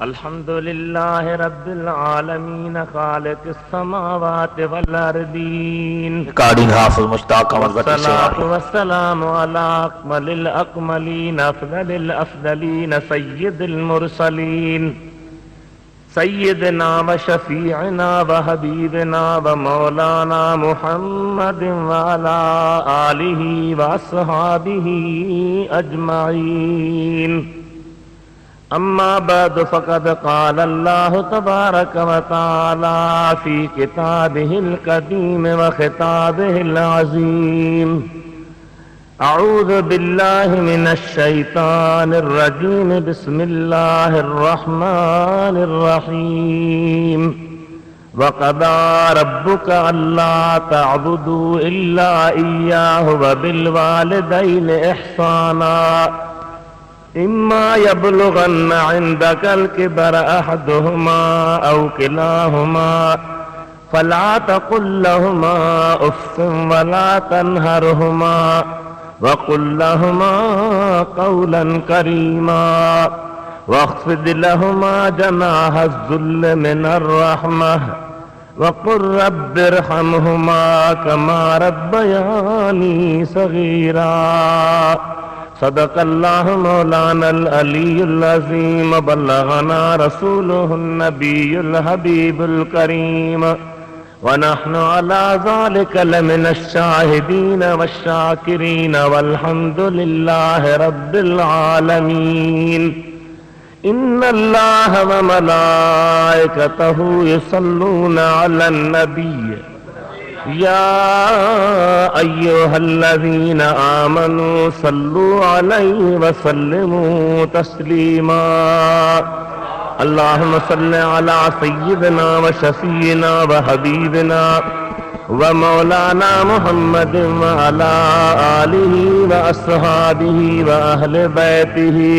अल्हम्दुलिल्लाहि रब्बिल आलमीन खालिक़िस समावाति वल अर्दीन रिकॉर्डिंग हाफिज़ मुश्ताक वस्सलातु वस्सलामु अला अकमलिल अकमलीन अफज़लिल अफज़लीन सय्यिदिल मुरसलीन सय्यिदना व शफ़ीअना व हबीबना व मौलाना मुहम्मदिन व अला आलिहि व अस्हाबिहि अजमाइन। अम्मा बाद फ़क़द क़ाल अल्लाहु तबारक व तआला फ़ी किताबिहिल कदीम व ख़िताबिहिल अज़ीम। अऊज़ु बिल्लाहि मिनश शैतानिर रजीम। बिस्मिल्लाहिर रहमानिर रहीम। व क़ज़ा रब्बुका अल्ला तअबुदू इल्ला इय्याहु व बिल वालिदैनि इहसाना। इम्मा यबलुगन्ना इंदकल किबर अहदुहुमा औ किलाहुमा फला तकुल लहुमा उफ़्फ़िन वला तन्हरहुमा वक़ुल लहुमा क़ौलन करीमा वख़्फ़िद लहुमा जनाहज़्ज़ुल्लि मिनर रहमह वक़ुल रब्बिरहमहुमा कमा रब्बयानी सग़ीरा। सदक़ल्लाहु मौलानल अलीयुल अज़ीम। बल्लगना रसूलुहुन नबियुल हबीबुल करीम व नहनु अला ज़ालिका लमिनश शाहिदीन वश्शाकिरीन वल्हम्दुलिल्लाहि रब्बिल आलमीन। इन्नल्लाहा व मलाइकतहु युसल्लूना अलन नबी या अय्युहल्लज़ीना आमनू सल्लु अलैहि व सल्लिमू तस्लीमा। अल्लाहुम्मा सल्लि अला सय्यिदिना व शफ़ीइना व हबीबिना व मौलाना मुहम्मदिन व अला आलिहि व अस्हाबिहि व अहले बैतिहि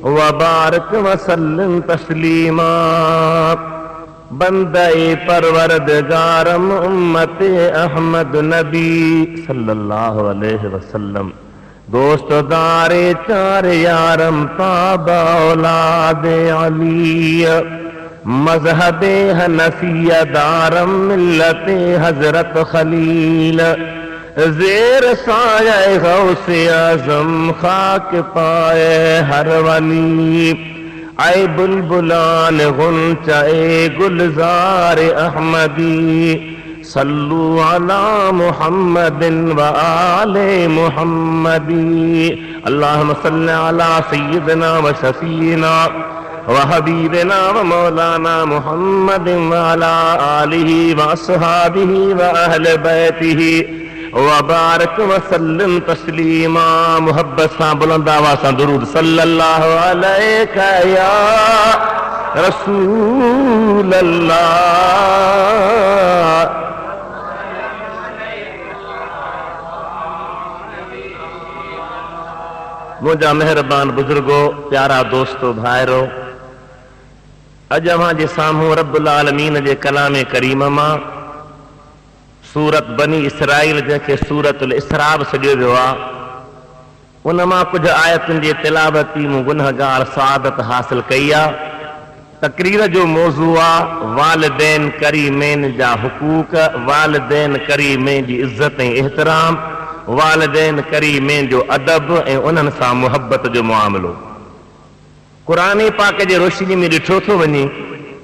व बारिक व सल्लिम तस्लीमा। बंदे परवरदिगारम उम्मते अहमद नबी सल्लल्लाहु अलैहि वसल्लम। दोस्त दारे चार यारम ताबा औलादे अली मज़हबे हनफिया दारम मिल्लते हजरत खलील ज़ेर साये गौसे आज़म खाक पाए हर वली। आए बुलबुलान गुंचाए गुलजार अहमदी सल्लु अला मुहम्मदिन व आले मुहम्मदी। अल्लाहुम्मा सल्लि अला सय्यिदिना व शफ़ीइना व हबीबिना व मौलाना मुहम्मदिन व अला आलिहि व अस्हाबिहि व अहले बैतिहि व बारिक व सल्लिम तस्लीमा। मुहब्बत सां बुलंद आवाज़ सां दुरूद सल्लल्लाहु अलैका या रसूल अल्लाह। मुझा मेहरबान बुजुर्गो, प्यारा दोस्तो, भाइरो, अज अवां जे साम्हूं रब्बुल आलमीन जे कलाम करीम मां सूरत बनी इसराइल जंहिंखे सूरतुल इसरा सॼियो वियो आहे, उन मां कुझु आयतुनि जी तिलावती मूं गुनहगार सआदत हासिल कई आहे। तकरीर जो मौज़ू आहे वालिदैन करीमैन जा हुकूक, वालिदैन करीमैन जी इज़्ज़त ऐं एहतराम, वालिदैन करीमैन जो अदब ऐं उन्हनि सां मुहबत जो मुआमिलो। क़ुरान पाक जे रोशनी में ॾिठो थो वञे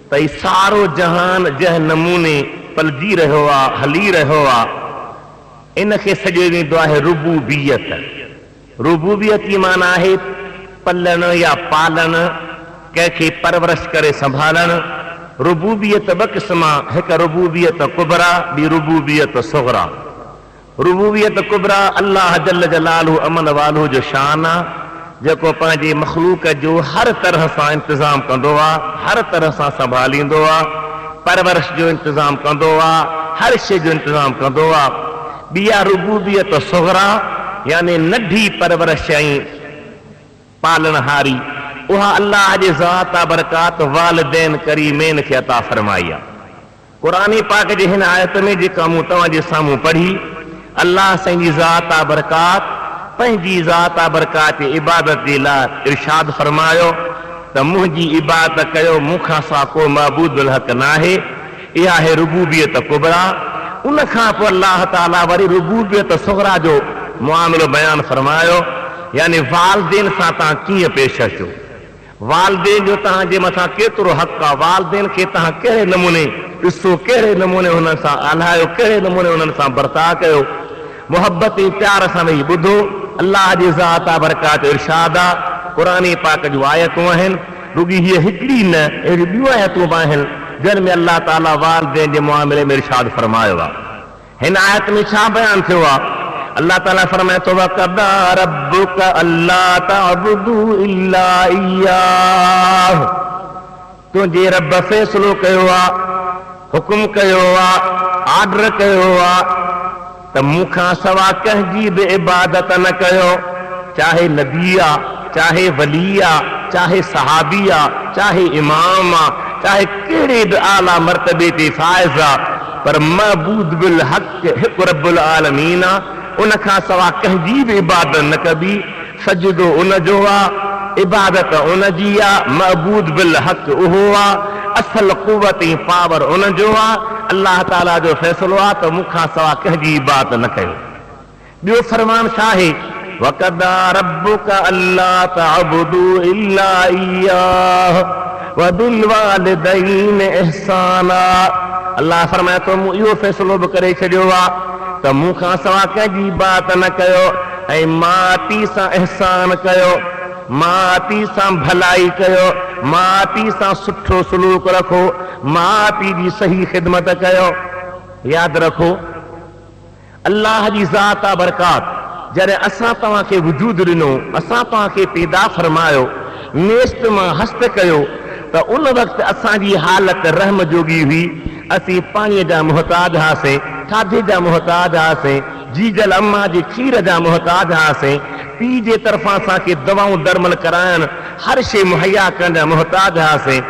त ही सारो जहान जंहिं नमूने पलजी रहियो आहे, हली रहियो आहे, इनखे सॼो वेंदो आहे रुबूबियत। रुबूबियत जी माना आहे पलण या पालण, कंहिंखे परवरिश करे संभालण। रुबूबियत ॿ क़िस्म, हिकु रुबूबियत कुबरा, ॿी रुबूबियत सुग़रा। रुबूबियत कुबरा अल्लाह जल्ल जलालहू अमन वालो जो शान आहे, जेको पंहिंजे मखलूक जो हर तरह सां इंतज़ाम कंदो आहे, हर तरह सां संभालींदो आहे, परवरिश जो इंतज़ाम कंदो आहे, हर शइ जो इंतज़ाम कंदो आहे। ॿी आहे रुबूबियत सुग़रा, यानी नंढी परवरिश ऐं पालनहारी, उहा अल्लाह जे ज़ात बरकात वालिदैन करीमैन खे अता फरमाई आहे। क़ुरान पाक जे हिन आयत में जेका मूं तव्हांजे साम्हूं पढ़ी, अल्लाह संजी ज़ात बरकात पंहिंजी ज़ात बरकात जी इबादत जे लाइ इरशाद फरमायो त मुंहिंजी इबादत कयो, मूंखां सवाइ को महबूद बिल हक़ नाहे। इहा आहे रुबूबियत कुबरा। उन खां पोइ अल्लाह ताला वरी रुबूबियत सुगरा जो मुआमिलो बयान फरमायो, यानी वालदेन सां तव्हां कीअं पेश अचो, वालदेन जो तव्हांजे मथां केतिरो हक़ आहे, वालदेन खे तव्हां कहिड़े नमूने ॾिसो, कहिड़े नमूने हुननि सां ॻाल्हायो, कहिड़े नमूने हुननि सां बर्ताव कयो। मोहबत ऐं प्यार सां वेही ॿुधो। अल्लाह जी ज़ात बरकात इरशाद आहे, क़ुरान पाक जूं आयतूं आहिनि। रुॻी हीअ हिकिड़ी न, अहिड़ी ॿियूं आयतूं बि आहिनि जिन में अल्लाह ताला वालदेन जे मुआमिले में इरशाद फरमायो आहे। हिन आयत में छा बयान थियो आहे? अल्लाह ताला फरमाए थो, वक़दा रब्बुक अल्ला तअबुदू इल्ला इय्याह। तुंहिंजे रब फ़ैसिलो कयो आहे, हुकुम कयो आहे, आर्डर कयो आहे त मूंखां सवाइ कंहिंजी बि इबादत न कयो, चाहे नबी आहे, चाहे वली आहे, चाहे सहाबी आहे, चाहे इमाम आहे, चाहे कहिड़े बि आला मर्तबे ते फाइज़ आहे, पर महबूद बिल हक़ हिकु रब्बुल आलमीन आहे। उन खां सवाइ कंहिंजी बि इबादत न कबी। सजदो उन जो आहे, इबादत उन जी आहे, महबूद बिल हक़ उहो आहे, असल कुवत ऐं पावर उन जो आहे। अल्लाह ताला जो फ़ैसिलो आहे त मूंखां सवाइ कंहिंजी इबादत न कयो। ॿियो फरमान छा आहे? वक़दा रब्बुक अल्ला तअबुदू इल्ला इय्याह वबिल वालिदैन इहसाना। अल्लाह फरमाए थो, मूं इहो फ़ैसिलो बि करे छॾियो आहे त मूंखां सवाइ कंहिंजी इबादत न कयो ऐं माउ पीउ सां इहसान कयो, माउ पीउ सां भलाई कयो, माउ पीउ सां सुठो सलूक रखो, माउ पीउ जी सही ख़िदमत कयो। यादि रखो, अल्लाह जी ज़ात बरकात जॾहिं असां तव्हांखे वजूद ॾिनो, असां तव्हांखे पैदा फरमायो, नेस्त मां हस्त कयो, त उन वक़्तु असांजी हालत रहम जोगी हुई। असीं पाणीअ जा मुहताज हुआसीं, खाधे जा मुहताज हुआसीं, जीजल अम्मा जे खीर जा मुहताज हुआसीं, पीउ जे तरफ़ां असांखे दवाऊं दरमल कराइण, हर शइ मुहैया करण जा मुहताज हुआसीं।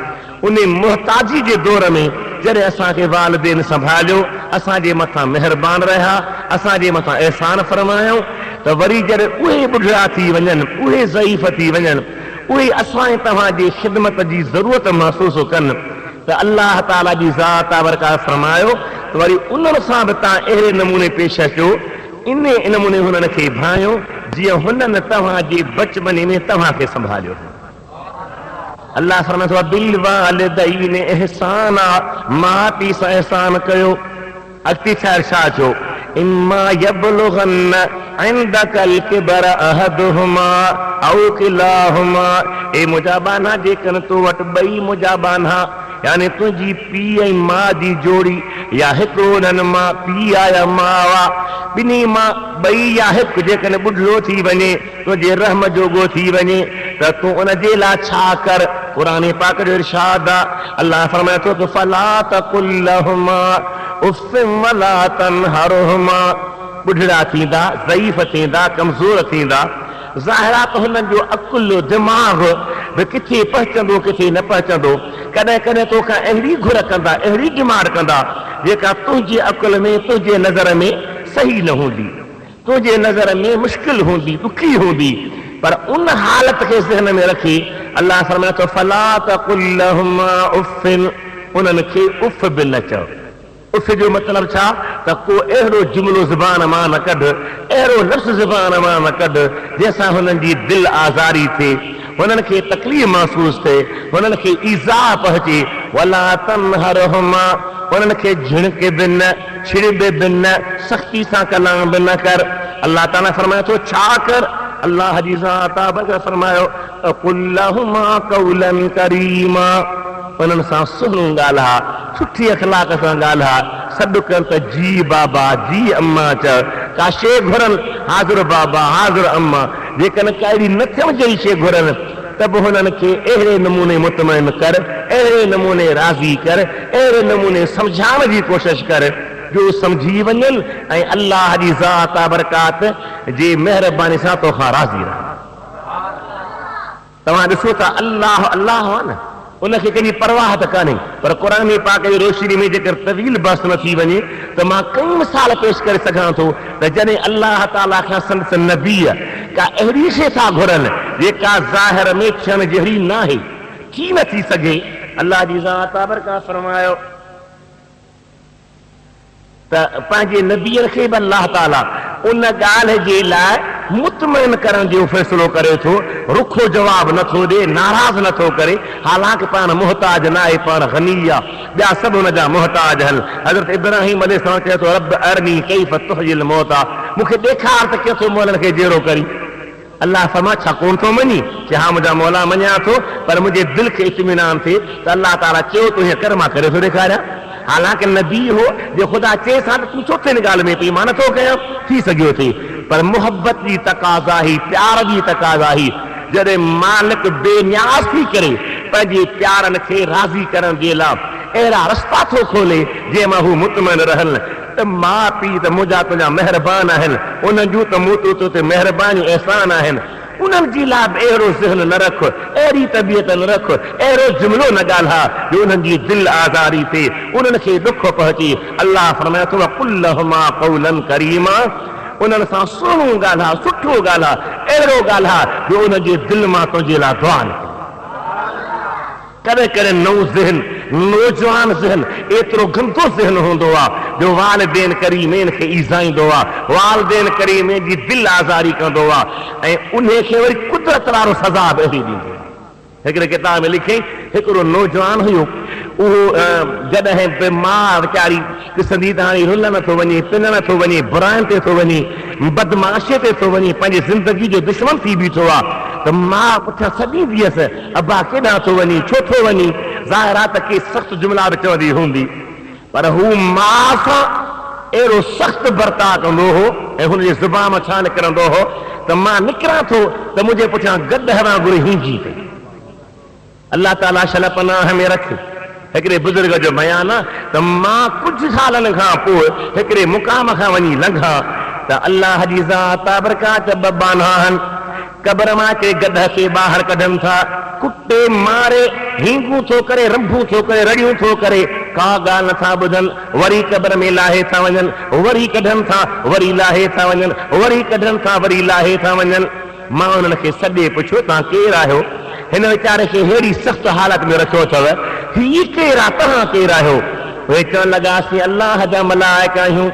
उन मुहताजी जे दौर में जॾहिं असांखे वालिदेन संभालियो, असांजे मथां महिरबान रहिया, असांजे मथां एहसान फरमायो, त वरी जॾहिं उहे ॿुढड़ा थी वञनि, उहे ज़ईफ़ थी वञनि, उहे असां तव्हांजी ख़िदमत जी ज़रूरत महसूसु कनि, त अल्लाह ताला जी ज़ात बरकात फरमायो त वरी उन्हनि सां बि तव्हां अहिड़े नमूने पेश अचो, इन नमूने हुननि खे भायो जीअं हुननि तव्हांजे बचपने में तव्हांखे संभालियो। अल्लाह फरमाए थो, बिल वालिदैन इहसाना, माउ पीउ सां इहसान कयो। अॻिते छा चयो? इम्मा यबलुगन्न इंदकल किबर अहदुहुमा औ किलाहुमा। ए मुजाबाना जेकन तो वटि ॿई मुजाबाना, यानी तुंहिंजी पीउ ऐं माउ जी जोड़ी, या हिकिड़ो उन्हनि मां पीउ आहे या माउ आहे, ॿिन्ही मां ॿई या हिकु जेकॾहिं ॿुढो थी वञे, तुंहिंजे रहम जोॻो थी वञे, त तूं उन जे लाइ छा कर? क़ुरान पाक जो इरशाद आहे, अल्लाह फरमाए थो त फला तकुल लहुमा उफ़्फ़िन वला तनहरहुमा। ॿुढड़ा थींदा, ज़ईफ़ थींदा, कमज़ोर थींदा, ज़ाहिरात हुननि जो अकुल दिमाग़ बि किथे पहुचंदो, किथे न पहुचंदो। कॾहिं कॾहिं तोखां अहिड़ी घुर कंदा, अहिड़ी डिमांड कंदा जेका तुंहिंजे अकुल में, तुंहिंजे नज़र में सही न हूंदी, तुंहिंजे नज़र में मुश्किल हूंदी, ॾुखी हूंदी, पर उन हालत खे ज़हन में रखी अल्लाह फरमाए थो, फला तकुल लहुमा उफ़्फ़िन, उन्हनि खे उफ़ बि न चओ। उफ़ जो मतिलबु छा? त को अहिड़ो जुमिलो ज़बान मां न कढ, अहिड़ो लफ़्ज़ ज़बान मां न कढ जंहिंसां हुननि जी दिलि आज़ारी थिए, हुननि खे तकलीफ़ महसूस थिए, हुननि खे ईज़ा पहुचे। वला तनहरहुमा, उन्हनि खे झिणके बि न, छिड़बे बि न, सख़्ती सां कलाम बि न कर। अल्लाह ताला फरमाए थो छा कर? अल्लाह जी ज़ात फरमायो, क़ुल लहुमा क़ौलन करीमा, उन्हनि सां सुहिणो ॻाल्हा, सुठी अख़लाक सां ॻाल्हा, सॾु कर त जी बाबा, जी अम्मा चओ, का शइ घुरनि हाज़िर बाबा, हाज़िर अम्मा। जेकॾहिं काई न थियण जहिड़ी शइ घुरनि त बि हुननि खे अहिड़े नमूने मुतमइन कर, अहिड़े नमूने राज़ी कर, अहिड़े नमूने सम्झाइण जी कोशिश कर जो सम्झी वञनि ऐं अल्लाह जी ज़ात बरकात जे महिरबानी सां तोखां राज़ी रह। तव्हां ॾिसो था अल्लाह अल्लाह आहे न, उनखे कंहिंजी परवाह त कान्हे, पर क़ुरान पाक जी रोशनी में जेकर तवील बहस न थी वञे त मां कई मिसाल पेश करे सघां थो त जॾहिं अल्लाह ताला खां संदसि नबी का अहिड़ी शइ था घुरनि जेका ज़ाहिर में थियण जहिड़ी न आहे, थी न थी सघे। अल्लाह जी ज़ात बाबरकात फरमायो त पंहिंजे नबीअ खे बि अल्लाह ताला उन ॻाल्हि जे लाइ मुतमइन करण जो फ़ैसिलो करे थो, रुखो जवाब नथो ॾे, नाराज़ नथो करे। हालांकि पाण मुहताज न आहे, पाण गनी आहे, ॿिया सभु हुन जा मुहताज आहिनि। हज़रत इब्राहिम अलैहिस्सलाम चए थो रब अरनी कैफ़ तुहयिल मौता, मूंखे ॾेखार त कीअं थो मौलनि खे जहिड़ो करी। अल्लाह फरमा छा कोन थो मञी? चए हा मुंहिंजा मौला मञा थो, पर मुंहिंजे दिलि खे इत्मीनान थिए त अल्लाह ताला चयो तूं हीअं कर, मां करे थो ॾेखारियां। हालांकि नबी हो जो ख़ुदा चए सां त तूं छो थिन ॻाल्हि में पई, मां नथो कयां, थी सघियो थिए। पर मुहबत जी तक़ाज़ा ही, प्यार जी तक़ाज़ा ही, जॾहिं मालिक बेनियाज़ थी करे पंहिंजे प्यारनि खे राज़ी करण जे लाइ अहिड़ा रस्ता थो खोले जंहिं मां हू मुतमइन रहनि त माउ पीउ त मुंहिंजा तुंहिंजा महिरबान आहिनि, उन्हनि जूं त मूं तो ते महिरबानियूं अहसान आहिनि। उन्हनि जी लाइ बि अहिड़ो ज़हन न रख, अहिड़ी तबियत न रख, अहिड़ो जुमिलो न ॻाल्हा जो उन्हनि जी दिलि आज़ारी थिए, उन्हनि खे दुख पहुचे। अल्लाह फरमाए थो कुल लहुमा क़ौलन करीमा, उन्हनि सां सुहिणो ॻाल्हा, सुठो ॻाल्हा, अहिड़ो ॻाल्हा जो उन्हनि जे दिलि मां तुंहिंजे लाइ दुआ निकिरे। कॾहिं कॾहिं नओं ज़हन, नौजवान ज़हन एतिरो गंदो ज़हन हूंदो आहे जो वालिदैन करीमेन खे ईज़ाईंदो आहे, वालिदैन करीमेन जी दिलि आज़ारी कंदो आहे ऐं उन खे वरी कुदरत वारो सज़ा बि अहिड़ी ॾींदो आहे। हिकिड़े किताब में लिखई हिकिड़ो नौजवान हुयो, उहो जॾहिं बि मां वीचारी ॾिसंदी त हाणे रुल नथो वञे, पिन नथो वञे, बुराइनि ते थो वञे, बदमाशीअ ते थो वञे, पंहिंजी ज़िंदगी जो दुश्मन थी बीठो आहे त मां पुठियां सॾींदी हुयसि अबा केॾां थो वञे, छो थो वञे। ज़ाहिर आहे त के सख़्तु जुमिला बि चवंदी हूंदी, पर हू मां सां अहिड़ो सख़्तु बर्ताव कंदो हो ऐं हुनजे ज़ुबान मां छा निकिरंदो हो त मां निकिरां थो त मुंहिंजे पुठियां गॾु वांगुरु हींजी पई। अल्लाह ताला शल पनाह में रख। हिकिड़े बुज़ुर्ग जो बयान आहे त मां कुझु सालनि खां पोइ हिकिड़े मुक़ाम खां वञी लंघां त अल्लाह जी ज़ात बाबरकात ॿ बाना आहिनि, कब्र मां के गध खे ॿाहिरि कढनि था, कुटे मारे हींगू थो करे, रंभू थो करे, रड़ियूं थो करे, का ॻाल्हि नथा ॿुधनि, वरी कब्र में लाहे था वञनि, वरी कढनि था, वरी लाहे था वञनि, वरी कढनि था, वरी लाहे था वञनि। मां उन्हनि खे सॾे पुछियो तव्हां केरु आहियो? हिन वीचारे खे अहिड़ी सख़्तु हालत में रखियो अथव, हीउ केरु आहे, तव्हां केरु आहियो? उहे चवण लॻा असीं अल्लाह जा मलाइक आहियूं।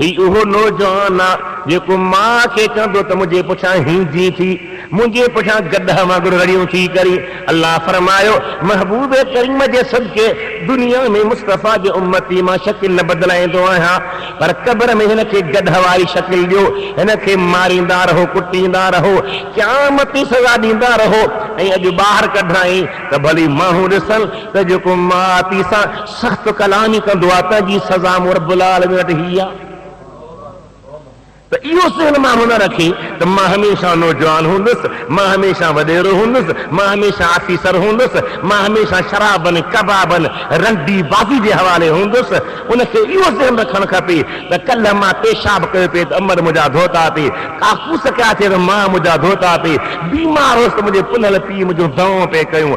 ही उहो नौजवान आहे जेको मां खे चवंदो त मुंहिंजे पुठियां हींजी थी, मुंहिंजे पुठियां गॾ वांगुरु रड़ियूं थी करी। अल्लाह फरमायो महबूब करीम जे सदके दुनिया में मुस्तफ़ा जे उम्मती मां शकिल न बदिलाईंदो आहियां, पर कब्र में हिन खे गॾ वारी शकिल ॾियो, हिन खे मारींदा रहो, कुटींदा रहो, क़यामती सज़ा ॾींदा रहो ऐं अॼु ॿाहिरि कढाई त भली माण्हू ॾिसनि त जेको माउ पीउ सां सख़्तु कलामी कंदो आहे त जी सज़ा मूं रब्बुल आलमीन वटि हीअ आहे। त इहो ज़हन माण्हू न रखे त मां हमेशह नौजवान हूंदुसि, मां हमेशह वॾेरो हूंदुसि, मां हमेशह ऑफिसर हूंदुसि, मां हमेशह शराबनि, कबाबनि, रंडी बाज़ी जे हवाले हूंदुसि। उनखे इहो ज़हन रखणु खपे त कल्ह मां पेशाब कयो पिए त अमर मुंहिंजा धोता पिए, काकूस कया थिए त मां मुंहिंजा धोता पिए, बीमार हुउसि त मुंहिंजे पुनल पीउ मुंहिंजो दवाऊं पिए कयूं,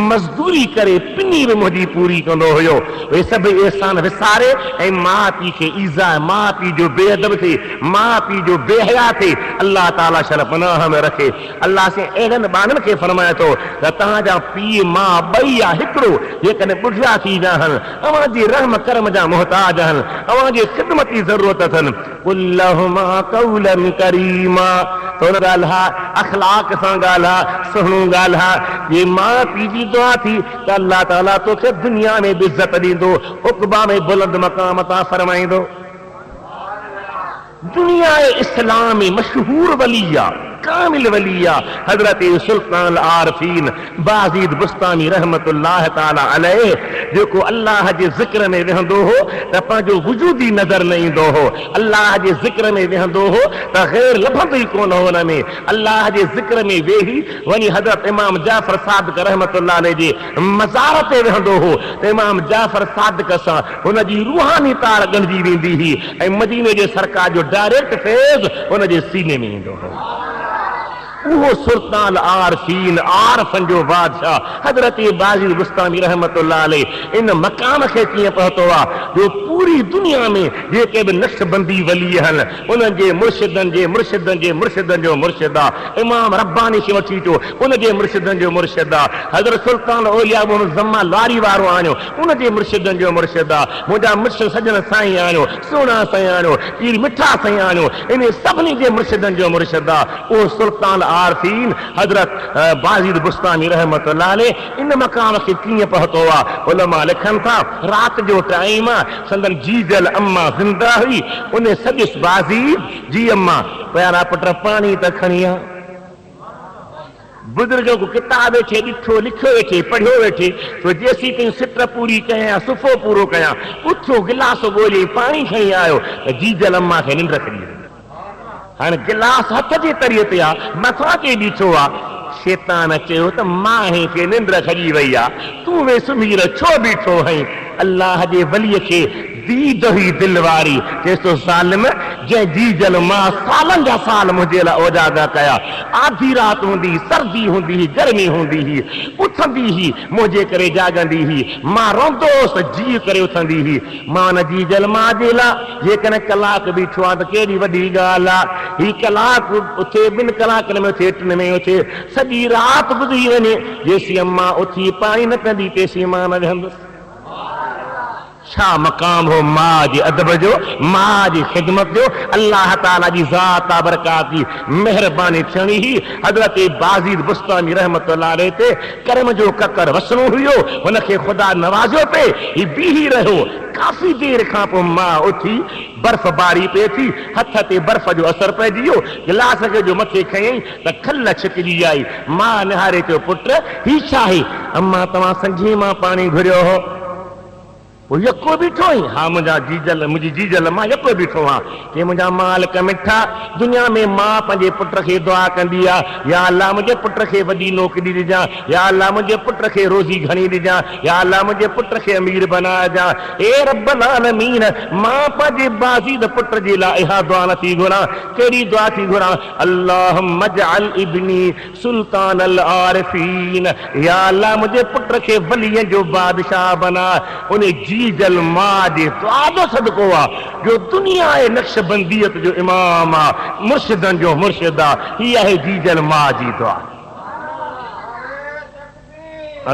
मज़दूरी करे पिनी बि मुंहिंजी पूरी कंदो हुयो। उहे सभु एहसान विसारे ऐं माउ पीउ खे ईज़ा, माउ पीउ जो बेअदब थिए, माउ पीउ जो बेहया थिए, अल्लाह ताला शर पनाह में रखे। अल्लाह से अहिड़नि ॿारनि खे फरमाए थो त तव्हांजा पीउ माउ ॿई आहे हिकिड़ो, जेकॾहिं ॿुढा थी विया आहिनि, अव्हांजी रहम करम जा मुहताज आहिनि, अव्हांजी ख़िदमत जी ज़रूरत अथनि। कुल लहुमा क़ौलन करीमा, थोरो ॻाल्हा, अख़लाक सां ॻाल्हा, सुहिणो ॻाल्हा। जे माउ पीउ जी दुआ थी त अल्लाह ताला तोखे दुनिया में बि इज़त ॾींदो, उक़बा में बुलंद मक़ाम अता फरमाईंदो। दुनिया इस्लाम में मशहूर वलिया, कामिल वलिया हजरत सुल्तान आरफीन बाज़ीद बुस्तानी रहमतुल्लाह ताला अलैह, जेको अल्लाह जे ज़िक्र में वेहंदो हो त पंहिंजो वजूद ई नज़र न ईंदो हो, अल्लाह जे ज़िक्र में वेहंदो हो त ग़ैर लभंदो ई कोन हो हुन में, अल्लाह जे ज़िक्र में वेही वञी हज़रत इमाम जाफ़र सादिक रहमतुल्लाह अलैह जे मज़ार ते वेहंदो हो त इमाम जाफ़र सादिक सां हुनजी रूहानी तार ॻंढिजी वेंदी हुई ऐं मदीने जे सरकार जो डायरेक्ट फैज़ हुनजे सीने में ईंदो हो। वो सुल्तान आरफीन आरफन जो बादशाह हजरत बाजिद बुस्तामी रहमतुल्लाह अलैह इन मकाम के कीअं पहुतो आहे जो पूरी दुनिया में जेके भी नक्शबंदी वली आहिनि उन्हनि जे मुर्शिदनि जे मुर्शिदनि जे मुर्शिदनि जो मुर्शिद आहे इमाम रब्बानी खे वठी अचो उन जे मुर्शिदनि जो मुर्शिद आहे हजरत सुल्तान औलिया मोहम्मद ज़म्मा लारी वारो आहियो उन जे मुर्शिदनि जो मुर्शिद आहे मुंहिंजा मुर्शिद सजन साईं आहियो सुहिणा साईं आहियो पीर मिठा साईं आहियो इन सभिनी जे मुर्शिदनि जो मुर्शिद आहे उहो सुल्तान आरफीन हजरत बाजिद बुस्तामी रहमतुल्लाह अलैह इन मकाम के कीअं पहुतो आहे उलमा लिखनि था रात जो टाइम आहे संदन जीजल अम्मा ज़िंदा हुई उन सदिस बाजिद जी अम्मा प्यारा पुट पानी त खणी आ बुजुर्गों को किताब वेठे ॾिठो लिखियो वेठे पढ़ियो वेठे तो जेसी ताईं सिट पूरी कयां सुफ़ो पूरो कयां उथो गिलास ॻोल्हे पाणी खणी आयो त जीजल अम्मा खे निंड खणी हाणे गिलास हथ जे तरीअ ते आहे मथां ते बीठो आहे शैतान चयो त मां खे निंड खॼी वई आहे तूं वे सुम्ही रह छो बीठो आहीं अल्लाह जे वलीअ खे दीद हुई दिल वारी चएसि तो ज़ालिम जंहिं जीजल मां सालनि जा साल मुंहिंजे लाइ उजागर कया आधी राति हूंदी सर्दी हूंदी हुई गर्मी हूंदी हुई उथंदी हुई मुंहिंजे करे जागंदी हुई मां रोंदोसि जी करे उथंदी हुई मां न जीजल मां जे लाइ जेकॾहिं कलाक बीठो आहे त केॾी वॾी ॻाल्हि आहे हीउ कलाक उथे 2 कलाकनि में उथे 3 में उथे सॼी राति गुज़री वञे जेसीं अम्मा उथी पाणी न पीअंदी तेसीं मां न विहंदुसि छा मकाम हो मां जे अदब जो मां जी ख़िदमत जो अल्लाह ताला जी ज़ात बरकात जी मेहरबानी थियणी ही हज़रत बाजिद बुस्तामी रहमतुल्लाह अलैह ते करम जो ककर वसणो हुयो हुनखे ख़ुदा नवाज़ियो पे ही बीही रहियो काफ़ी देर खां पोइ मां उथी बर्फ बारी पे थी हथ ते बर्फ जो असर पइजी वियो गिलास खे जो मथे खयईं त खल छिकजी आई मां निहारे चयो पुट ही छा आहे अम्मा तव्हां संझे मां पाणी घुरियो हो यको बीठो ही हाँ मुंहिंजी जीजल मां यको बीठो हाँ कि मुंहिंजा मालिक मिठा दुनिया में मां पंहिंजे पुट खे दुआ कंदी आहे या अल्लाह मुंहिंजे पुट खे वॾी नौकरी ॾिजां या अल्लाह मुंहिंजे पुट खे रोज़ी घणी ॾिजां या अल्लाह मुंहिंजे पुट खे अमीर बनाइजां ए रब्बल आलमीन मां पंहिंजे बाज़ीद पुट जे लाइ इहा दुआ नथी घुरां कहिड़ी दुआ थी घुरां अल्लाहुम्मा जअल इब्नी सुल्तान अल आरिफीन या अल्लाह मुंहिंजे पुट खे वलीअ जो बादशाह बना उन जीजल मां जे दुआ जो सदको आहे जो दुनिया जे नक्शबंदीयत जो इमाम आहे मुर्शिदनि जो मुर्शिद आहे हीअ आहे जीजल मां जी दुआ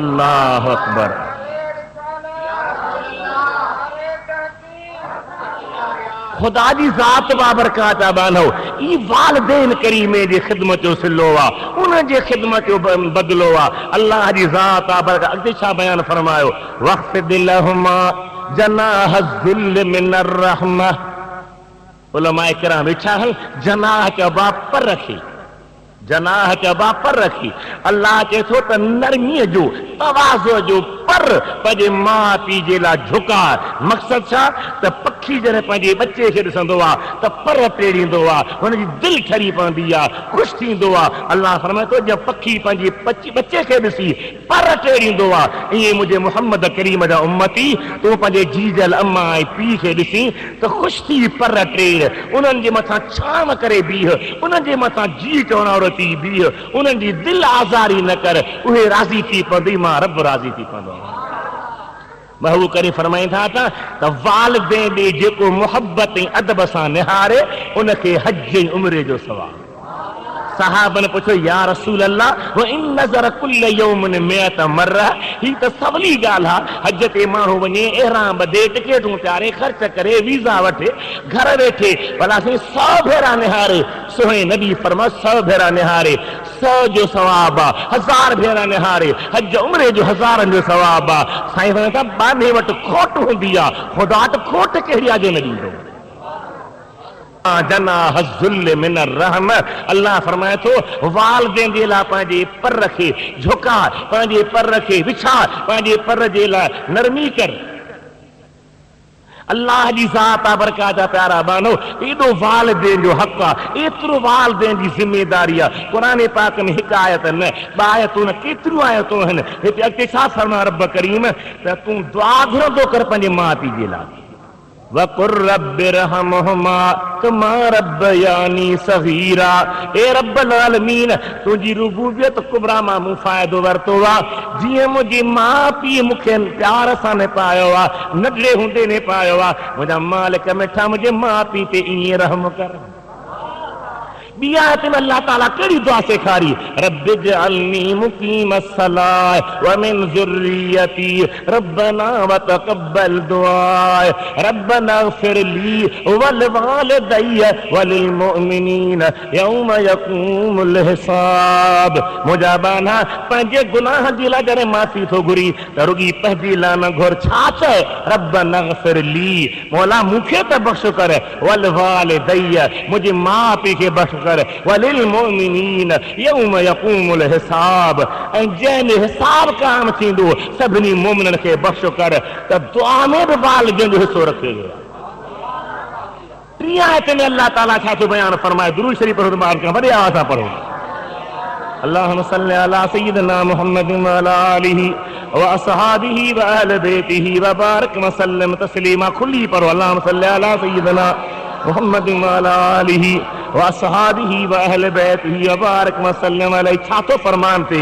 अल्लाह अकबर खुदा जी ज़ात बाबरकात बानो ई वालिदैन करीमे जी ख़िदमत जो सिलो आहे उन जे ख़िदमत जो बदिलो आहे अल्लाह जी ज़ात बाबरकात अॻिते छा बयान फरमायो वख़्फ़िद लहुमा जनाह ज़ुल्ल मिनर रहमा उलमाए किराम वेठा आहिनि जनाह चइबो पर रखी जनाह चइबो पर रखी अल्लाह चए थो त नरमीअ जो तवाज़ो जो पर पंहिंजे माउ पीउ जे लाइ झुकाए मक़सद छा त पखी जॾहिं पंहिंजे बचे खे ॾिसंदो आहे त पर टेड़ींदो आहे हुनजी दिलि ठरी पवंदी आहे ख़ुशि थींदो आहे अल्लाह फरमाए थो जंहिं पखी पंहिंजे बचे खे ॾिसी पर टेड़ींदो आहे ईअं मुंहिंजे मुहम्मद करीम जा उम्मती तूं पंहिंजे जीजल अम्मा ऐं पीउ खे ॾिसी त ख़ुशि थी पर टेड़ उन्हनि जे मथां छांव करे बीह उन्हनि जे मथां जी चवणावर थी बीह उन्हनि जी दिलि आज़ारी न कर उहे राज़ी थी पवंदी मां रब राज़ी थी पवंदो महू करे फरमाईंदा था त वालिदैन ॾे जेको मुहबत ऐं अदब सां निहारे उनखे हज ऐं उमिरे जो सवाबु सहाबन पुछो या रसूल अल्लाह व इन नज़र कुल यौमन मियत मर्रा ही त सवली ॻाल्हि आहे हज ते माण्हू वञे एहराम ॿधे टिकेटूं त्यारे ख़र्च करे वीज़ा वठे घर वेठे भला साईं 100 भेरा निहारे सुहिणे नबी फरमा 100 भेरा निहारे 100 जो सवाब आहे 1000 भेरा निहारे हज उमिरे जो हज़ारनि जो सवाब आहे साईं फरमाइनि था बाने वटि खोट हूंदी आहे ख़ुदा वटि खोट कहिड़ी आहे जो न ॾींदो जनाह ज़ुल्ल मिनर रहम अल्लाह फरमाए थो वालिदैन जे लाइ पंहिंजे पर खे झुका पंहिंजे पर खे विछा पंहिंजे पर जे लाइ नरमी कर अल्लाह जी ज़ात बरकात जा प्यारा बानो एॾो वालिदैन जो हक़ आहे एतिरो वालिदैन जी ज़िमेदारी आहे क़ुरान पाक में हिकु आयत न ॿ आयतूं न केतिरियूं आयतूं आहिनि हिते अॻिते छा फरमाए रब करीम त तूं दुआ घुरंदो कर पंहिंजे माउ पीउ जे लाइ वकुर रब्बिरहमहुमा कमा रब्बयानी सगीरा। ए रब्बल आलमीन तुझी रुबूबियत कुबरा मां मूं फ़ाइदो वरितो आहे, जीअं मुंहिंजी माउ पीउ मूंखे प्यार सां न पायो आहे, नंढड़े हूंदे न पायो आहे। मुंहिंजा मालिक मिठा मुंहिंजे माउ पीउ ते ईअं रहम कर। ॿी आयत में अल्लाह ताला कहिड़ी दुआ सेखारी, रब्बि जअलनी मुक़ीमस्सलाह व मिन ज़ुर्रियती रब्बना व तक़ब्बल दुआ, रब्बना इग़फिर ली वल वालिदैया वलिल मुमिनीन यौम यक़ूमुल हिसाब। मुंहिंजा बाना पंहिंजे गुनाह जे लाइ जॾहिं माफ़ी थो घुरी त रुॻी पंहिंजी लाइ न घुर, छा चए, रब्बना इग़फिर ली, मौला मूंखे त बख़्श कर, वल वालिदैया मुंहिंजे माउ पीउ खे बख़्श कर, वलिल मुमिनीन यौम यक़ूमुल हिसाब, ऐं जंहिं हिसाब क़ाइम थींदो सभिनी मोमिननि खे बख़्श कर। त दुआ में बि वालिदैन जो हिसो रखियो वियो आहे। टी आयत में अल्लाह ताला छा थो बयान फरमाए, दुरूद शरीफ पढ़ो, ॿार खां वॾे आवाज़ सां पढ़ो। अल्लाहुम्मा सल्लि अला सय्यिदिना मुहम्मद व अला आलिहि व असहाबिहि व अहलि बैतिहि व बारिक व सल्लिम तस्लीमा। खुली पढ़ो, अल्लाहुम्मा सल्लि अला सय्यिदिना मुहम्मद व अला आलिहि व असहाबिहि व अहलि बैतिहि व बारिक व सल्लिम अलैहि। छा थो फरमान थे,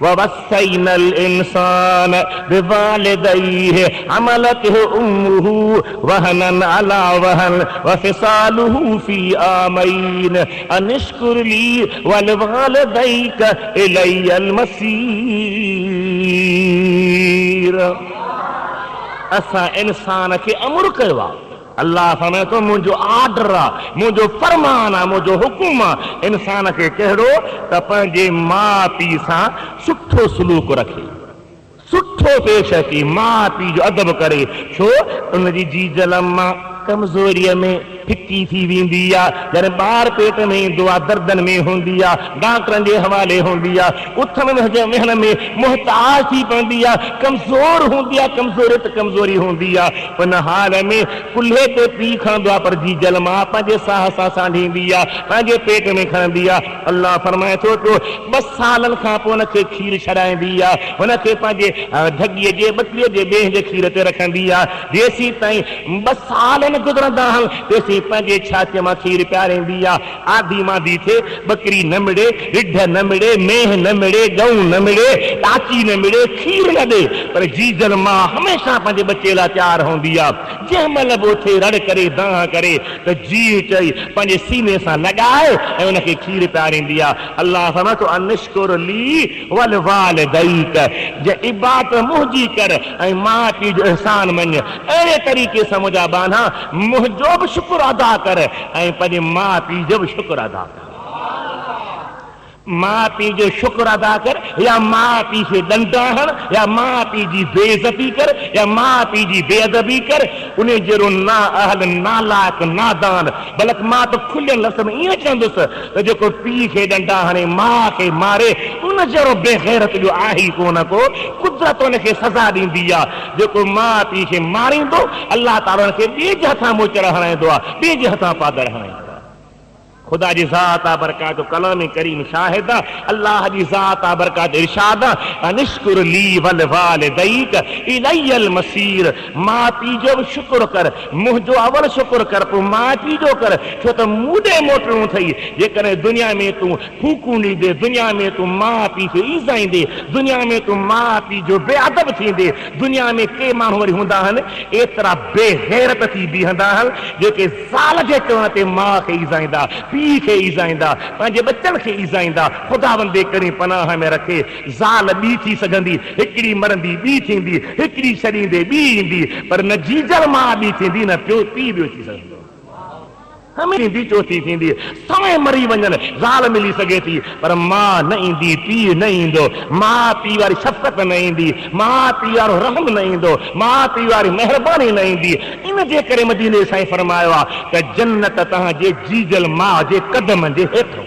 ववस्सैनल इंसान बिवालिदैहि हमलतहु उम्मुहु वहनन अला वहन व फिसालुहु फी आमैन अनिश्कुर ली वल वालिदैक इलैयल मसीर। असां इंसान खे अमर कयो आहे। अल्लाह फरमाए थो मुंहिंजो आर्डर आहे, मुंहिंजो फरमान आहे, मुंहिंजो हुकुम आहे इंसान खे कहिड़ो, त पंहिंजे माउ पीउ सां सुठो सलूक रखे, सुठो पेश अचे, माउ पीउ जो अदब करे। छो उनजी जी जलम मां कमज़ोरीअ में फिकी थी वेंदी आहे, जॾहिं ॿार पेट में ईंदो आहे दर्दनि में हूंदी आहे, डॉक्टरनि जे हवाले हूंदी आहे, उथण वेहण में मुहताज थी पवंदी आहे, कमज़ोर हूंदी आहे, कमज़ोरी हूंदी आहे। उन हाल में कुल्हे ते पीउ खणंदो आहे, पर जी जल मां पंहिंजे साह सां सांढींदी आहे, पंहिंजे पेट में खणंदी आहे। अल्लाह फरमाए थो पियो 2 सालनि खां पोइ हुनखे खीर छॾाईंदी आहे, हुनखे पंहिंजे ढॻीअ जे ॿकरीअ जे बेह जे खीर ते रखंदी आहे। जेसीं ताईं 2 साल न गुज़रंदा आहिनि तेसीं पंहिंजे छातीअ मां खीर पियारींदी आहे। आधी मादी थे, बकरी न मिड़े, ॾिढ न मिड़े, मेह न मिड़े, गऊ न मिड़े, टाची न मिड़े, खीर न ॾे, पर जीजल मां हमेशह पंहिंजे बचे लाइ तयारु हूंदी आहे। जंहिं महिल बि उथे रड़ करे दाह करे त जी चई पंहिंजे सीने सां लॻाए ऐं उनखे खीर पियारींदी आहे। अल्लाह फरमाए थो अनिश्कुर ली वल वालिदैक, जे इबादत मुंहिंजी कर ऐं माउ पीउ जो एहसान मञ। अहिड़े तरीक़े सां मुंहिंजा बाना मुंहिंजो बि शुक्र अदा कर ऐं पंहिंजे माउ पीउ जो बि शुक्र अदा कर। माउ पीउ जो शुक्र अदा कर, या माउ पीउ खे ॾंड हण, या माउ पीउ जी बेइज़ती कर, या माउ पीउ जी बेअदबी कर। उन जहिड़ो ना अहल, नालायक, नादान, बल्कि मां त खुलियल लफ़्ज़ में ईअं चवंदुसि त जेको पीउ खे ॾंडा हणे, माउ खे मारे, उन जहिड़ो बेग़ैरत जो आहे कोन को। कुदरत उनखे सज़ा ॾींदी आहे। जेको माउ पीउ खे मारींदो, अल्लाह ताला हुनखे ॿिए जे हथां मोचर हणाईंदो आहे, ॿिए जे हथां पादर हणाईंदो आहे। खुदा जी ज़ात आ बरकात, कलाम करीम शाहिद आहे, अल्लाह जी ज़ात आ बरकात, इरशाद अनिश्कुर ली वल वालिदैक इलैयल मसीर। माउ पीउ जो बि शुक्र कर, मुंहिंजो अवल शुक्र कर, पोइ माउ पीउ जो कर। छो त मूॾे मोटणो अथई। जेकॾहिं दुनिया में तूं फूकूं ॾींदे, दुनिया में तूं माउ पीउ खे ईज़ाईंदे, दुनिया में तूं माउ पीउ जो बेअदब थींदे, दुनिया में के माण्हू वरी हूंदा आहिनि एतिरा बेग़ैरत थी बीहंदा आहिनि जेके ज़ाल जे चवण ते माउ खे ईज़ाईंदा, पीउ खे ईज़ाईंदा, पंहिंजे बचनि खे ईज़ाईंदा। ख़ुदावंदे करे पनाह में रखे। ज़ाल ॿी थी सघंदी, हिकिड़ी मरंदी ॿी थींदी, हिकिड़ी छॾींदे ॿी ईंदी, पर न जीजल माउ ॿी थींदी, न पियो पीउ ॿियो थी सघंदो। हमें चौथी थींदी, समय मरी वञनि ज़ाल मिली सघे थी, पर मां न ईंदी, पीउ न ईंदो। माउ पीउ वारी शफ़क़त न ईंदी, माउ पीउ वारो रहम न ईंदो, माउ पीउ वारी महिरबानी न ईंदी। इन जे करे मदीने साईं फरमायो आहे त जन्नत तव्हांजे जीजल माउ जे कदम जे हेठि।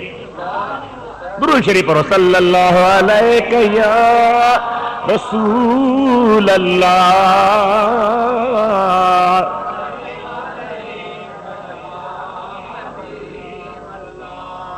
दुरूद शरीफ पढ़ो, सल्लल्लाहु अलैहि या रसूल अल्लाह।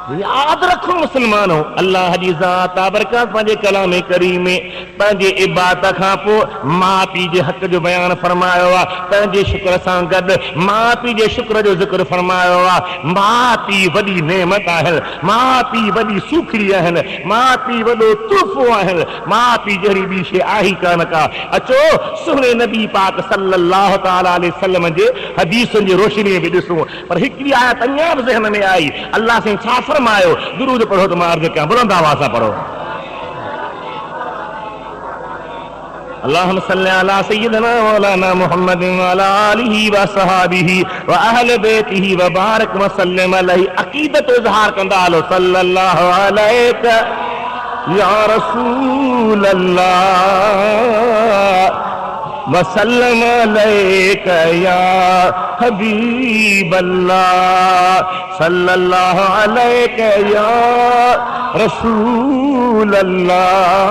याद रखो मुसलमानों, अल्लाह जी ज़ात बरकत पंहिंजे कलाम करीम में पंहिंजे इबादत खां पोइ माउ पीउ जे हक़ जो बयान फरमायो आहे। पंहिंजे शुक्र सां गॾु माउ पीउ जे शुक्र जो ज़िक्र फरमायो आहे। माउ पीउ वॾी नेमत आहिनि, माउ पीउ वॾी सुखड़ी आहिनि, माउ पीउ वॾो तोहफ़ो आहिनि, माउ पीउ जहिड़ी ॿी शइ आहे कान का। अचो सुहिणे नबी पाक सल्लल्लाहु तआला अलैहि वसल्लम जे हदीसुनि जी रोशनीअ में ॾिसूं। पर हिकिड़ी आयत अञा बि ज़हन में आई, अल्लाह से छा फरमायो? दुरूद पढ़ो तो मैं अर्ज़ कयां, बुलंद आवाज़ सां पढ़ो। अल्लाहुम्मा सल्लि अला सय्यिदिना मौलाना मुहम्मदिन व अला आलिहि व असहाबिहि व अहले बैतिहि व बारिक व सल्लिम अलैहि। अक़ीदत इज़हार कंदा हलो, सल्लल्लाहु अलैका या रसूल अल्लाह वसल्लम अलैका या हबीब अल्लाह, सल्लल्लाहु अलैका या रसूल अल्लाह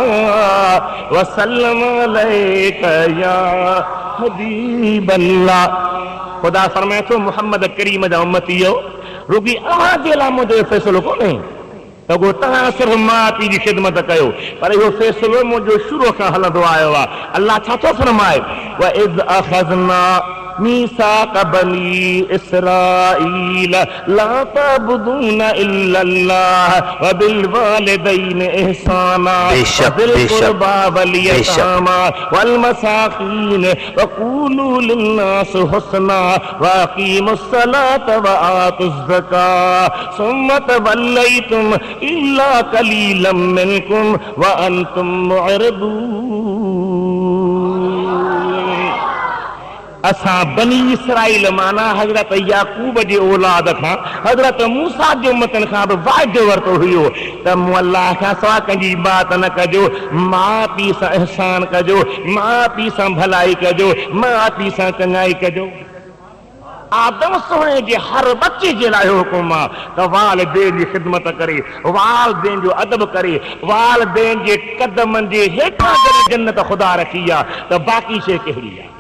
वसल्लम अलैका या हबीब अल्लाह। खुदा फरमाए थो मोहम्मद करीम जा उम्मतीयो, रुगी अव्हां जे लाइ मुंहिंजो फ़ैसिलो कोन्हे त को तव्हां सिर्फ़ु माउ पीउ जी ख़िदमत कयो, पर इहो फ़ैसिलो मुंहिंजो शुरू खां हलंदो आयो आहे। अल्लाह छा थो फरमाए? व इज़ अख़ज़ना मीसाक़ बनी इस्राईल ला तअबुदूना इल्लल्लाह व बिल वालिदैनि इहसाना बिल क़ुरबा वल यतामा वल मसाकीन व क़ूलू लिन्नास हुस्ना व अक़ीमुस सलात व आतुज़ ज़कात सुम्मा तवल्लैतुम इल्ला क़लीलन मिनकुम व अंतुम मुअरिदून। असां बनी इसराइल माना हजरत याकूब जे औलाद खां, हजरत मूसा जे उम्मतन खां बि वाइदो वरितो हुयो त मूं अल्लाह खां सवा कंहिंजी इबादत न कजो, माउ पीउ सां एहसान कजो, माउ पीउ सां भलाई कजो, माउ पीउ सां चङाई कजो। आदम सोने जे हर बच्चे जे लाइ हुकुम आहे त वालिदैन जी ख़िदमत करे, वालिदैन जो अदब करे, वालिदैन जे कदमनि जे हेठां जॾहिं जन्नत ख़ुदा रखी आहे त बाक़ी शइ कहिड़ी आहे?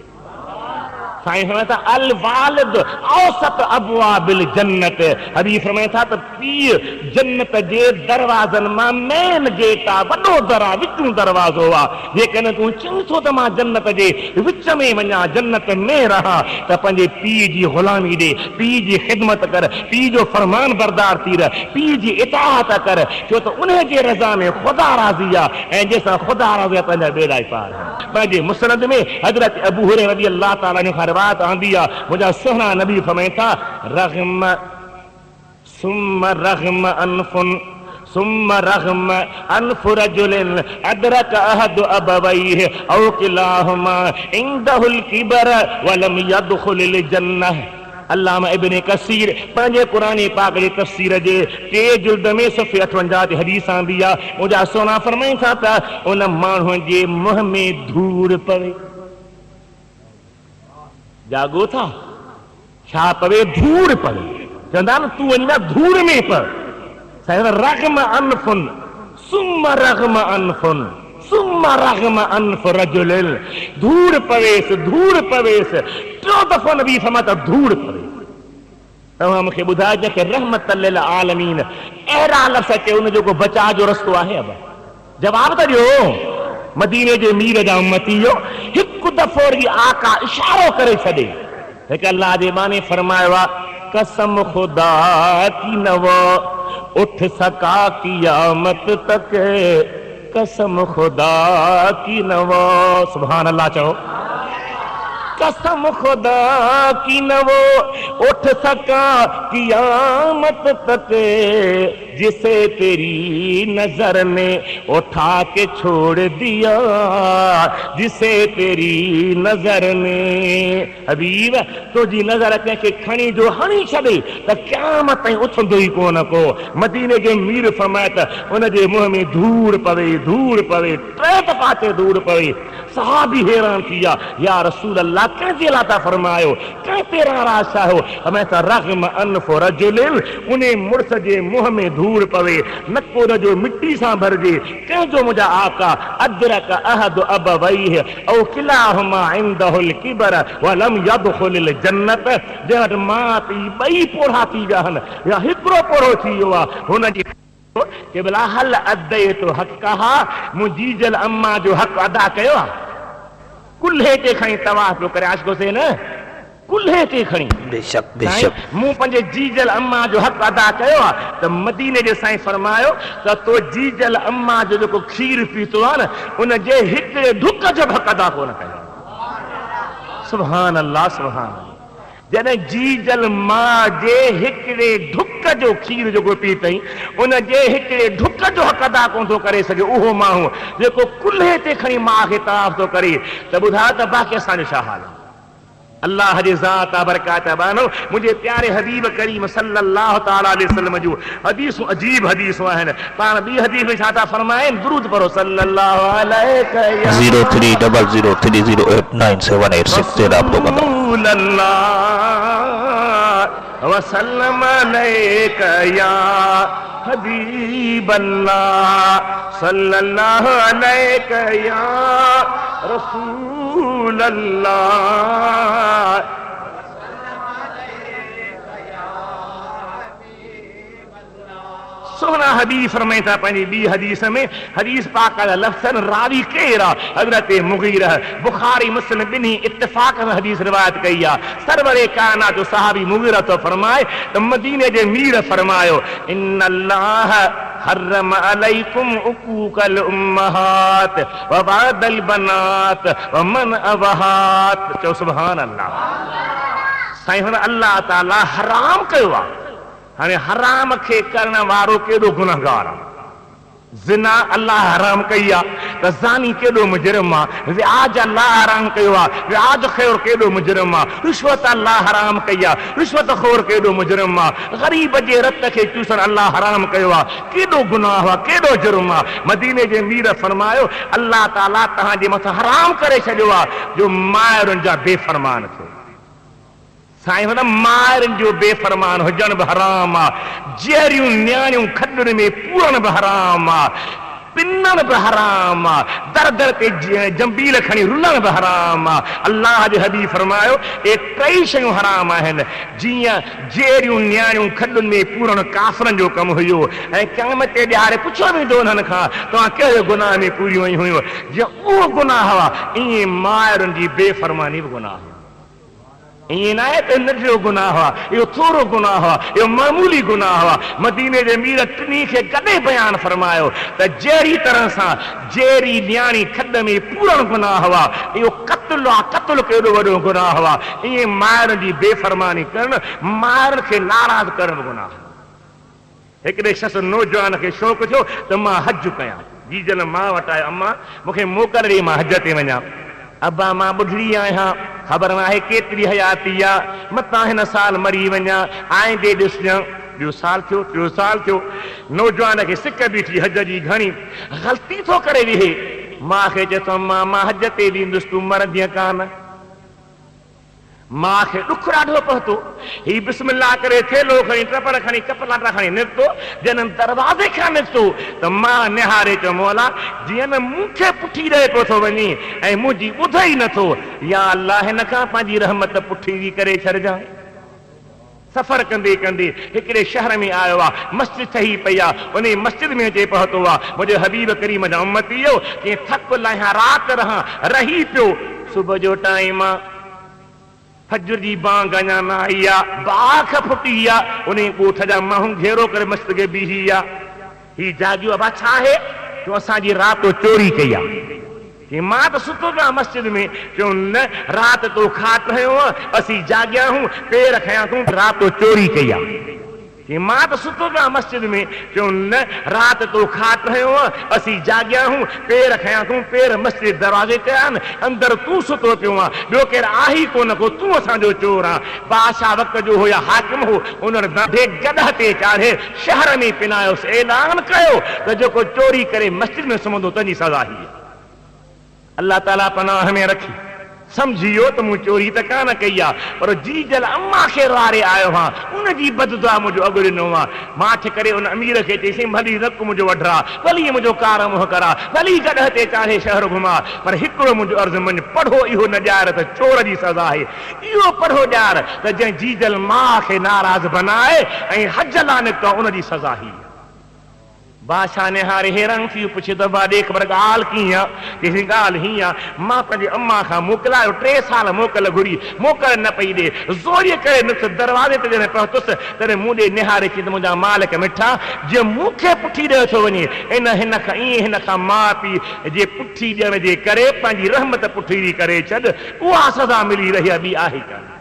साईं फरमाए था अल वालिद औसत अबवाबिल जन्नत। हदीस फरमाए था त पीउ जन्नत जे दरवाज़नि मां मेन गेट आहे, वॾो दर आहे, विचूं दरवाज़ो आहे। जेकॾहिं तूं चईं थो त मां जन्नत जे विच में वञा, जन्नत में रहां, त पंहिंजे पीउ जी ग़ुलामी ॾे, पीउ जी ख़िदमत कर, पीउ जो फरमान बरदार थी रह, पीउ जी इताअत कर, छो त उन जे रज़ा में ख़ुदा राज़ी आहे ऐं जंहिंसां ख़ुदा राज़ी आहे तुंहिंजा बेड़ा पार। पंहिंजे मुस्नद में हज़रत अबू हुरैरा रज़ियल्लाहु ताला अन्हु खां बात आंदी है, मुझा सुहना नबी फरमाए था रग़म सुम्मा रग़म अनफुन सुम्मा रग़म अनफ रजुलिन अदरक अहद अबवैहि औ किलाहुमा इंदहुल किबर वलम यदखुलिल जन्नह। अल्लामा इब्न कसीर पंहिंजे कुरान पाक जे तफ़सीर जे 3 जुल्द में सफ़े 58 ते हदीस आंदी आहे। मुझा सोना फरमाए था त उन माण्हू जे मुंह में धूड़ पवे। जागो था छा पवे? धूड़ पवे। चवंदा न तूं वञ धूड़ में पर। रग़म अनफुन सुम्मा रग़म अनफुन सुम्मा रग़म अनफ रजुलिन। धूड़ पवेस, धूड़ पवेस। 3 दफ़ो नबी फरमाता धूड़ पवे। तव्हां मूंखे ॿुधाइजो कि रहमत लिल आलमीन अहिड़ा लफ़्ज़ अचे उन जो को बचा जो रस्तो आहे? अब जवाब त ॾियो। मदीने जे मीर जा उम्मतीयो, हिकु दफ़ो वरी आका इशारो करे छॾे। हिकु अल्लाह जे माने फरमायो आहे कसम खुदा की न वो उठ सका क़यामत तक, कसम खुदा की न वो। सुभान अल्लाह चओ। कसम खुदा की न वो उठ सका क़यामत तक, जिसे तेरी नजर ने उठा के छोड़ दिया, जिसे तेरी नजर ने। हबीब तुझी नजर कंहिंखे खणी जो हणी छॾे त क़यामत ताईं उथंदो ई कोन को। मदीने जे मीर फरमाए त उन जे मुंहं में धूड़ पवे, धूड़ पवे, 3 दफ़ा धूड़ पवे। सहाबी हैरान थी विया, या रसूल अल्लाह अल्लाह कंहिंजे लाइ था फरमायो, कंहिं तेरा राशा हो हमें त रग़म अनफ़ रजुलिन, उन मुड़स जे मुंह में धूड़ पवे, नको उन जो मिट्टी सां भरजे। कंहिंजो मुंहिंजा आका अदरक अहद अबवैहि औ किलाहुमा इंदहुल किबर वलम यदखुलिल जन्नत, जंहिं वटि मां पीउ ॿई पोढ़ा थी विया आहिनि या हिकिड़ो पोढ़ो थी वियो आहे, हुनजी के भला हल अदे तो हक़हा, मुंहिंजी जल अम्मा जो हक़ अदा कयो आहे। कुल्हे ते खणी तवाफ़ पियो करे आशिक़ो से न, कुल्हे ते खणी बेशक बेशक मूं पंहिंजे जीजल अम्मा जो हक़ अदा कयो आहे। त मदीने जे साईं फरमायो त तो जीजल अम्मा जो जेको खीर पीतो आहे न, उन जे हिकिड़े ढुक जो हक़ अदा कोन कयो। सुभान अल्लाह सुभान अल्लाह। जॾहिं जीजल मां जे हिकिड़े ढुक जो खीर जेको पी अथई, उन जे हिकिड़े ढुक जो हक़ अदा कोन थो करे सघे, उहो माण्हू जेको कुल्हे ते खणी मां खे तवाफ़ थो करे, त ॿुधायो त बाक़ी असांजो छा हाल आहे। अल्लाह जे ज़ात बरकात बानो, मुझे प्यारे हबीब करीम सल्लल्लाहु तआला अलैहि वसल्लम जो हदीसूं अजीब हदीसूं आहिनि। पाण ॿी हदीस में छा था फरमाइनि, दुरूद पढ़ो सल्लल्लाहु अलैहि 0300897896 ते राब्तो कंदा वसल्लम अलैका या हबीब अल्लाह, सल्लल्लाहु अलैका या रसूल अल्लाह। सोना हदीस फरमाए था पंहिंजी ॿी हदीस में, हदीस पाक जा लफ़्ज़ रावी केर आहे, हज़रत मुगीरा। बुखारी मुस्लिम ॿिन्ही इत्तिफ़ाक़ में हदीस रिवायत कई आहे। सरवरे कायनात जो सहाबी मुगीरा तो फरमाए त मदीने जे मीर फरमायो, इन्नल्लाह हर्रम अलैकुम उकूकल उम्महात व बअदल बनात व मन अवहात। चओ सुभान अल्लाह। साईं हुन अल्लाह ताला हराम कयो आहे। हाणे हराम खे करण वारो केॾो गुनहगार आहे। ज़िना अल्लाह हराम कई आहे त ज़ानी केॾो मुजरिम आहे। व्याज अल्लाह हराम कयो आहे, व्याज ख़ोर केॾो मुजरिम आहे। रिश्वत अल्लाह हराम कई आहे, रिश्वत ख़ोर केॾो मुजरिम आहे। ग़रीब जे रत खे चूसण अल्लाह हराम कयो आहे, केॾो गुनाह आहे, केॾो जुर्म आहे। मदीने जे मीर फरमायो, अल्लाह ताला तव्हांजे मथां हराम करे छॾियो आहे जो मायरुनि जा बेफ़रमान थियो। साईं हुन मायरुनि जो बेफ़रमान हुजण बि हराम आहे, जहिड़ियूं न्याणियूं खॾुनि में पूरण बि हराम आहे, पिनण बि हराम आहे, दर दर ते जंबील खणी रुलण बि हराम आहे। अल्लाह जे हबीब फरमायो, ए टई शयूं हराम आहिनि। जीअं जहिड़ियूं न्याणियूं खॾुनि में पूरण काफ़रनि जो कमु हुयो, ऐं क़यामत ते ॾियारे पुछियो वेंदो उन्हनि खां तव्हां कहिड़े गुनाह में पूरियूं वयूं हुयूं, जीअं उहो गुनाह हुआ, ईअं मायरुनि जी बेफ़रमानी बि गुनाह हुआ। ईअं न आहे त नंढिड़ो गुनाह हुआ, इहो थोरो गुनाह हुआ, इहो मामूली गुनाह हुआ। मदीने जे मीर टिनी खे गॾे बयानु फरमायो त जहिड़ी तरह सां जहिड़ी न्याणी खॾ में पूरण गुनाह हुआ, इहो क़त्ल आहे, क़त्ल केॾो वॾो गुनाह हुआ। ईअं मायर जी बेफ़रमानी करणु, मायर खे नाराज़ करणु गुनाह। हिकिड़े शख़्स नौजवान खे शौक़ु थियो त मां हज कयां। जीजल मां वटि आयो, अम्मा मूंखे मोकल ॾे, मां हज ते वञा। अब्बा मां ॿुढड़ी आहियां, ख़बर न आहे केतिरी हयाती आहे, मतां हिन साल मरी वञा, आईंदे ॾिसजां। ॿियो साल थियो, टियों साल थियो, नौजवान खे सिक बीठी हज जी घणी, ग़लती थो करे वेहे। मां खे चए थो, मां हज ते ॾींदुसि, तूं मरंदीअ कान। मां खे ॾुख ॾाढो पहुतो। ही बिस्मिल्लाह करे थेलो खणी, टपड़ खणी, कपलाटा खणी निकितो। जॾहिं दरवाज़े खां निकितो त मां निहारे चयो, मौला जीअं न मूंखे पुठी ॾे पियो थो वञे ऐं मुंहिंजी ॿुध ई नथो, या अल्लाह हिन खां पंहिंजी रहमत पुठी बि करे छॾिजांइ। सफ़र कंदे कंदे हिकिड़े शहर में आयो आहे, मस्जिद ठही पई आहे, उन मस्जिद में अचे पहुतो आहे, मुंहिंजो हबीब करीम जा उम्मती हो, कंहिं थक लाहियां राति रही पियो। सुबुह जो टाइम आहे, फजर जी बांग अञा न आई आहे, बाख फुटी आहे, उन ॻोठ जा माण्हू घेरो करे मस्जिद खे बीही आहे। ही जागियो, अबा छा आहे? जो असांजी राति चोरी कई आहे। कि मां त सुतो पिया मस्जिद में, चयो न राति तो खाट रहियो आहे, असीं जागिया हूं, पेर खयां तूं, राति चोरी कई आहे। कि मां त सुतो पिया मस्जिद में, चयो न राति तो खाट रहियो आहे, असीं जागिया हूं, पेर खयां तूं, पेर मस्जिद दरवाज़े ते आहिनि, अंदरि तूं सुतो पियो आहे, ॿियो केरु आहे ई कोन को, तूं असांजो चोर आहे। बादशाह वक़्त जो हो या हाकिम हो, उन्हनि गॾ ते चाढ़े शहर में पिनायोसि, ऐलान कयो त जेको चोरी करे मस्जिद में सुम्हंदो तंहिंजी सज़ा ही। अल्लाह ताला पनाह में रखी। समझियो तो मूं चोरी त कान कई आहे, पर जीजल अम्मा खे वारे आयो हां, उन जी बददुआ मुंहिंजो अॻु ॾिनो आहे। माठ करे उन अमीर खे चईसीं भली नक मुंहिंजो वढरा, भली मुंहिंजो कार मुंहुं करा, भली गॾ ते चाहे शहर घुमा, पर हिकिड़ो मुंहिंजो अर्ज़ु मञ, पढ़ो इहो न ॼाण त चोर जी सज़ा आहे। इहो पढ़ो ॼाण त जंहिं जीजल माउ खे नाराज़ बनाए ऐं हज लाइ निकितो उन जी सज़ा ही। बादशाह निहारे हैरान थी पुछे त बा ॾेख पर ॻाल्हि कीअं आहे? चईसीं ॻाल्हि हीअं आहे, मां पंहिंजे अम्मा खां मोकिलायो, 3 साल मोकल घुरी, मोकल न पई ॾे, ज़ोरीअ करे नुक्स दरवाज़े ते जॾहिं पहुतुसि तॾहिं मूं ॾे निहारे चई त मुंहिंजा मालिक मिठा, जे मूंखे पुठी ॾियो थो वञे, हिन खां ईअं हिन खां माउ पीउ जे पुठी ॾियण जे करे पंहिंजी रहमत पुठी करे छॾ, उहा सज़ा मिली रही आहे, ॿी आहे कान।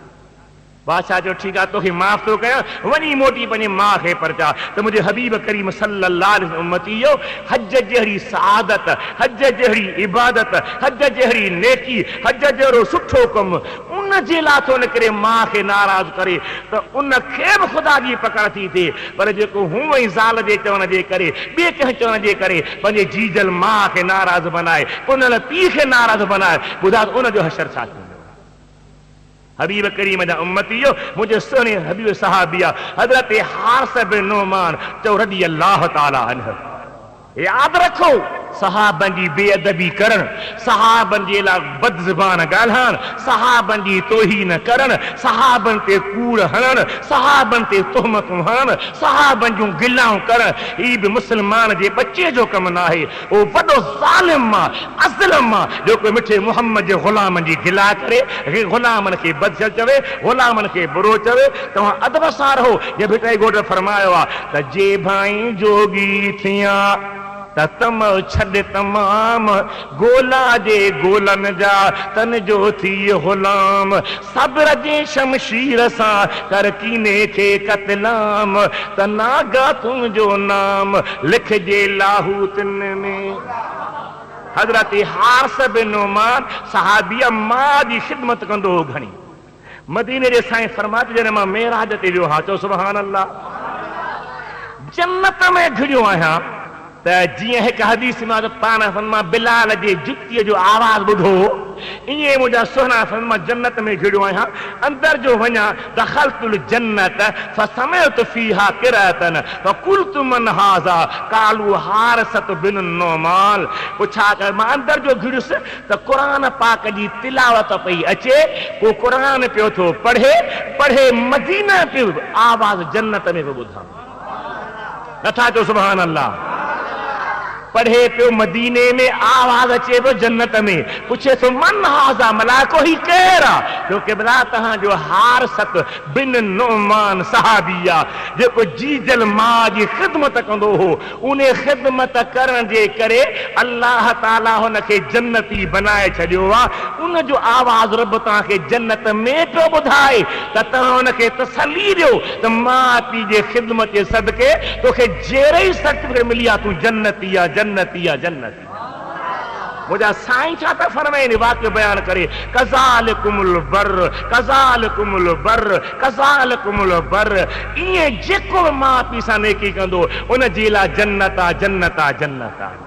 बादशाह जो ठीक आहे, तोखे माफ़ थो कयां, वञी मोटी पंहिंजे माउ खे परचा त मुंहिंजे हबीब करीम सल्लल्लाहु अलैहि वसल्लम उम्मती जो हज जहिड़ी सआदत, हज जहिड़ी इबादत, हज जहिड़ी नेकी, हज जहिड़ो सुठो कमु उन जे लाइ थो निकिरे माउ खे नाराज़ करे त उन खे बि ख़ुदा जी पकड़ थी थिए। पर जेको हूअं ई ज़ाल जे चवण जे करे, ॿिए कंहिं चवण जे करे पंहिंजे जीजल माउ खे नाराज़ बनाए, उन पीउ खे नाराज़ बनाए, ॿुधा उन जो हशर छा थींदो? हबीब करीम जा उम्मती जो मुझे सुने हबीब सहाबिया हजरत हारिस बिन नुमान चो रदी अल्लाह ताला अन्हु, याद रखो सहाबन जी बेअदबी करण, सहाबन जे लाइ बदज़बान ॻाल्हाइण, सहाबन जी तौहीन करण, सहाबन ते कूड़ हणण, सहाबन ते तुहमतूं हणण, सहाबन जूं गिलाऊं करण, ही बि मुस्लमान जे बच्चे जो कमु न आहे। उहो वॾो ज़ालिम आहे, अज़लम आहे, जो कोई मिठे मुहम्मद जे ग़ुलामनि जी गिला करे, ग़ुलामनि खे बदशल चवे, ग़ुलामनि खे बुरो चवे। तव्हां अदब सां रहो। जे भिटाई घोट फरमायो आहे त जे भाई जोगी थिया त तम छॾ तमाम, गोला जे गोलन जा तन जो थी ग़ुलाम, सब्र जे शमशीर सां कर कीने खे कतलाम, त नागा तुंहिंजो नाम लिखजे लाहूतिन में। हज़रत हारिस बिन नुमान सहाबिया मां जी ख़िदमत कंदो हो घणी। मदीने जे साईं फरमाते जॾहिं मां मेराज ते वियो हा, चओ सुभान अल्लाह, जन्नत में घिरियो आहियां त जीअं हिकु हदीस मां पाण फरमा बिलाल जे जुतीअ जो आवाज़ ॿुधो, ईअं मुंहिंजा सुहिणा फरमा जन्नत में घिरियो आहियां। अंदर जो वञा दखलतुल जन्नत फसमअतु फीहा क़िराअतन फक़ुलतु मन हाज़ा क़ालू हारिसत बिन नुमान। पुछा कर मां अंदर जो घिरियुसि त क़ुरान पाक जी तिलावत पई अचे, को क़ुरान पियो थो पढ़े मदीना पियो, आवाज़ जन्नत में पियो ॿुधां। नथा चओ सुभान अल्लाह? पढ़े पियो मदीने में, आवाज अचे पियो जन्नत में। पुछे तो मन हाज़ा, मलाइको ही केर आहे? जो के बला तव्हांजो हारिसत बिन नुमान सहाबी आहे, जेको जीजल मां जी ख़िदमत कंदो हो। उन ख़िदमत करण जे करे अल्लाह ताला हुनखे जन्नती बनाए छॾियो आहे। उन जो आवाज़ रब तव्हांखे जन्नत में पियो ॿुधाए त तव्हां हुनखे तसली ॾियो त मां पीउ जे ख़िदमत जे सदके तोखे जहिड़े ई सर्टिफिकेट मिली आहे, तूं जन्नती आहे, जन्नती आहे, जन्नती। मुझा साईं छा था फरमाइनि वाक़ियो बयान करे, कज़ालिकुमुल बर्र, कज़ालिकुमुल बर्र, कज़ालिकुमुल बर्र। ईअं जेको बि माउ पीउ सां नेकी कंदो उन जे लाइ जन्नत आहे, जन्नत आहे, जन्नत आहे।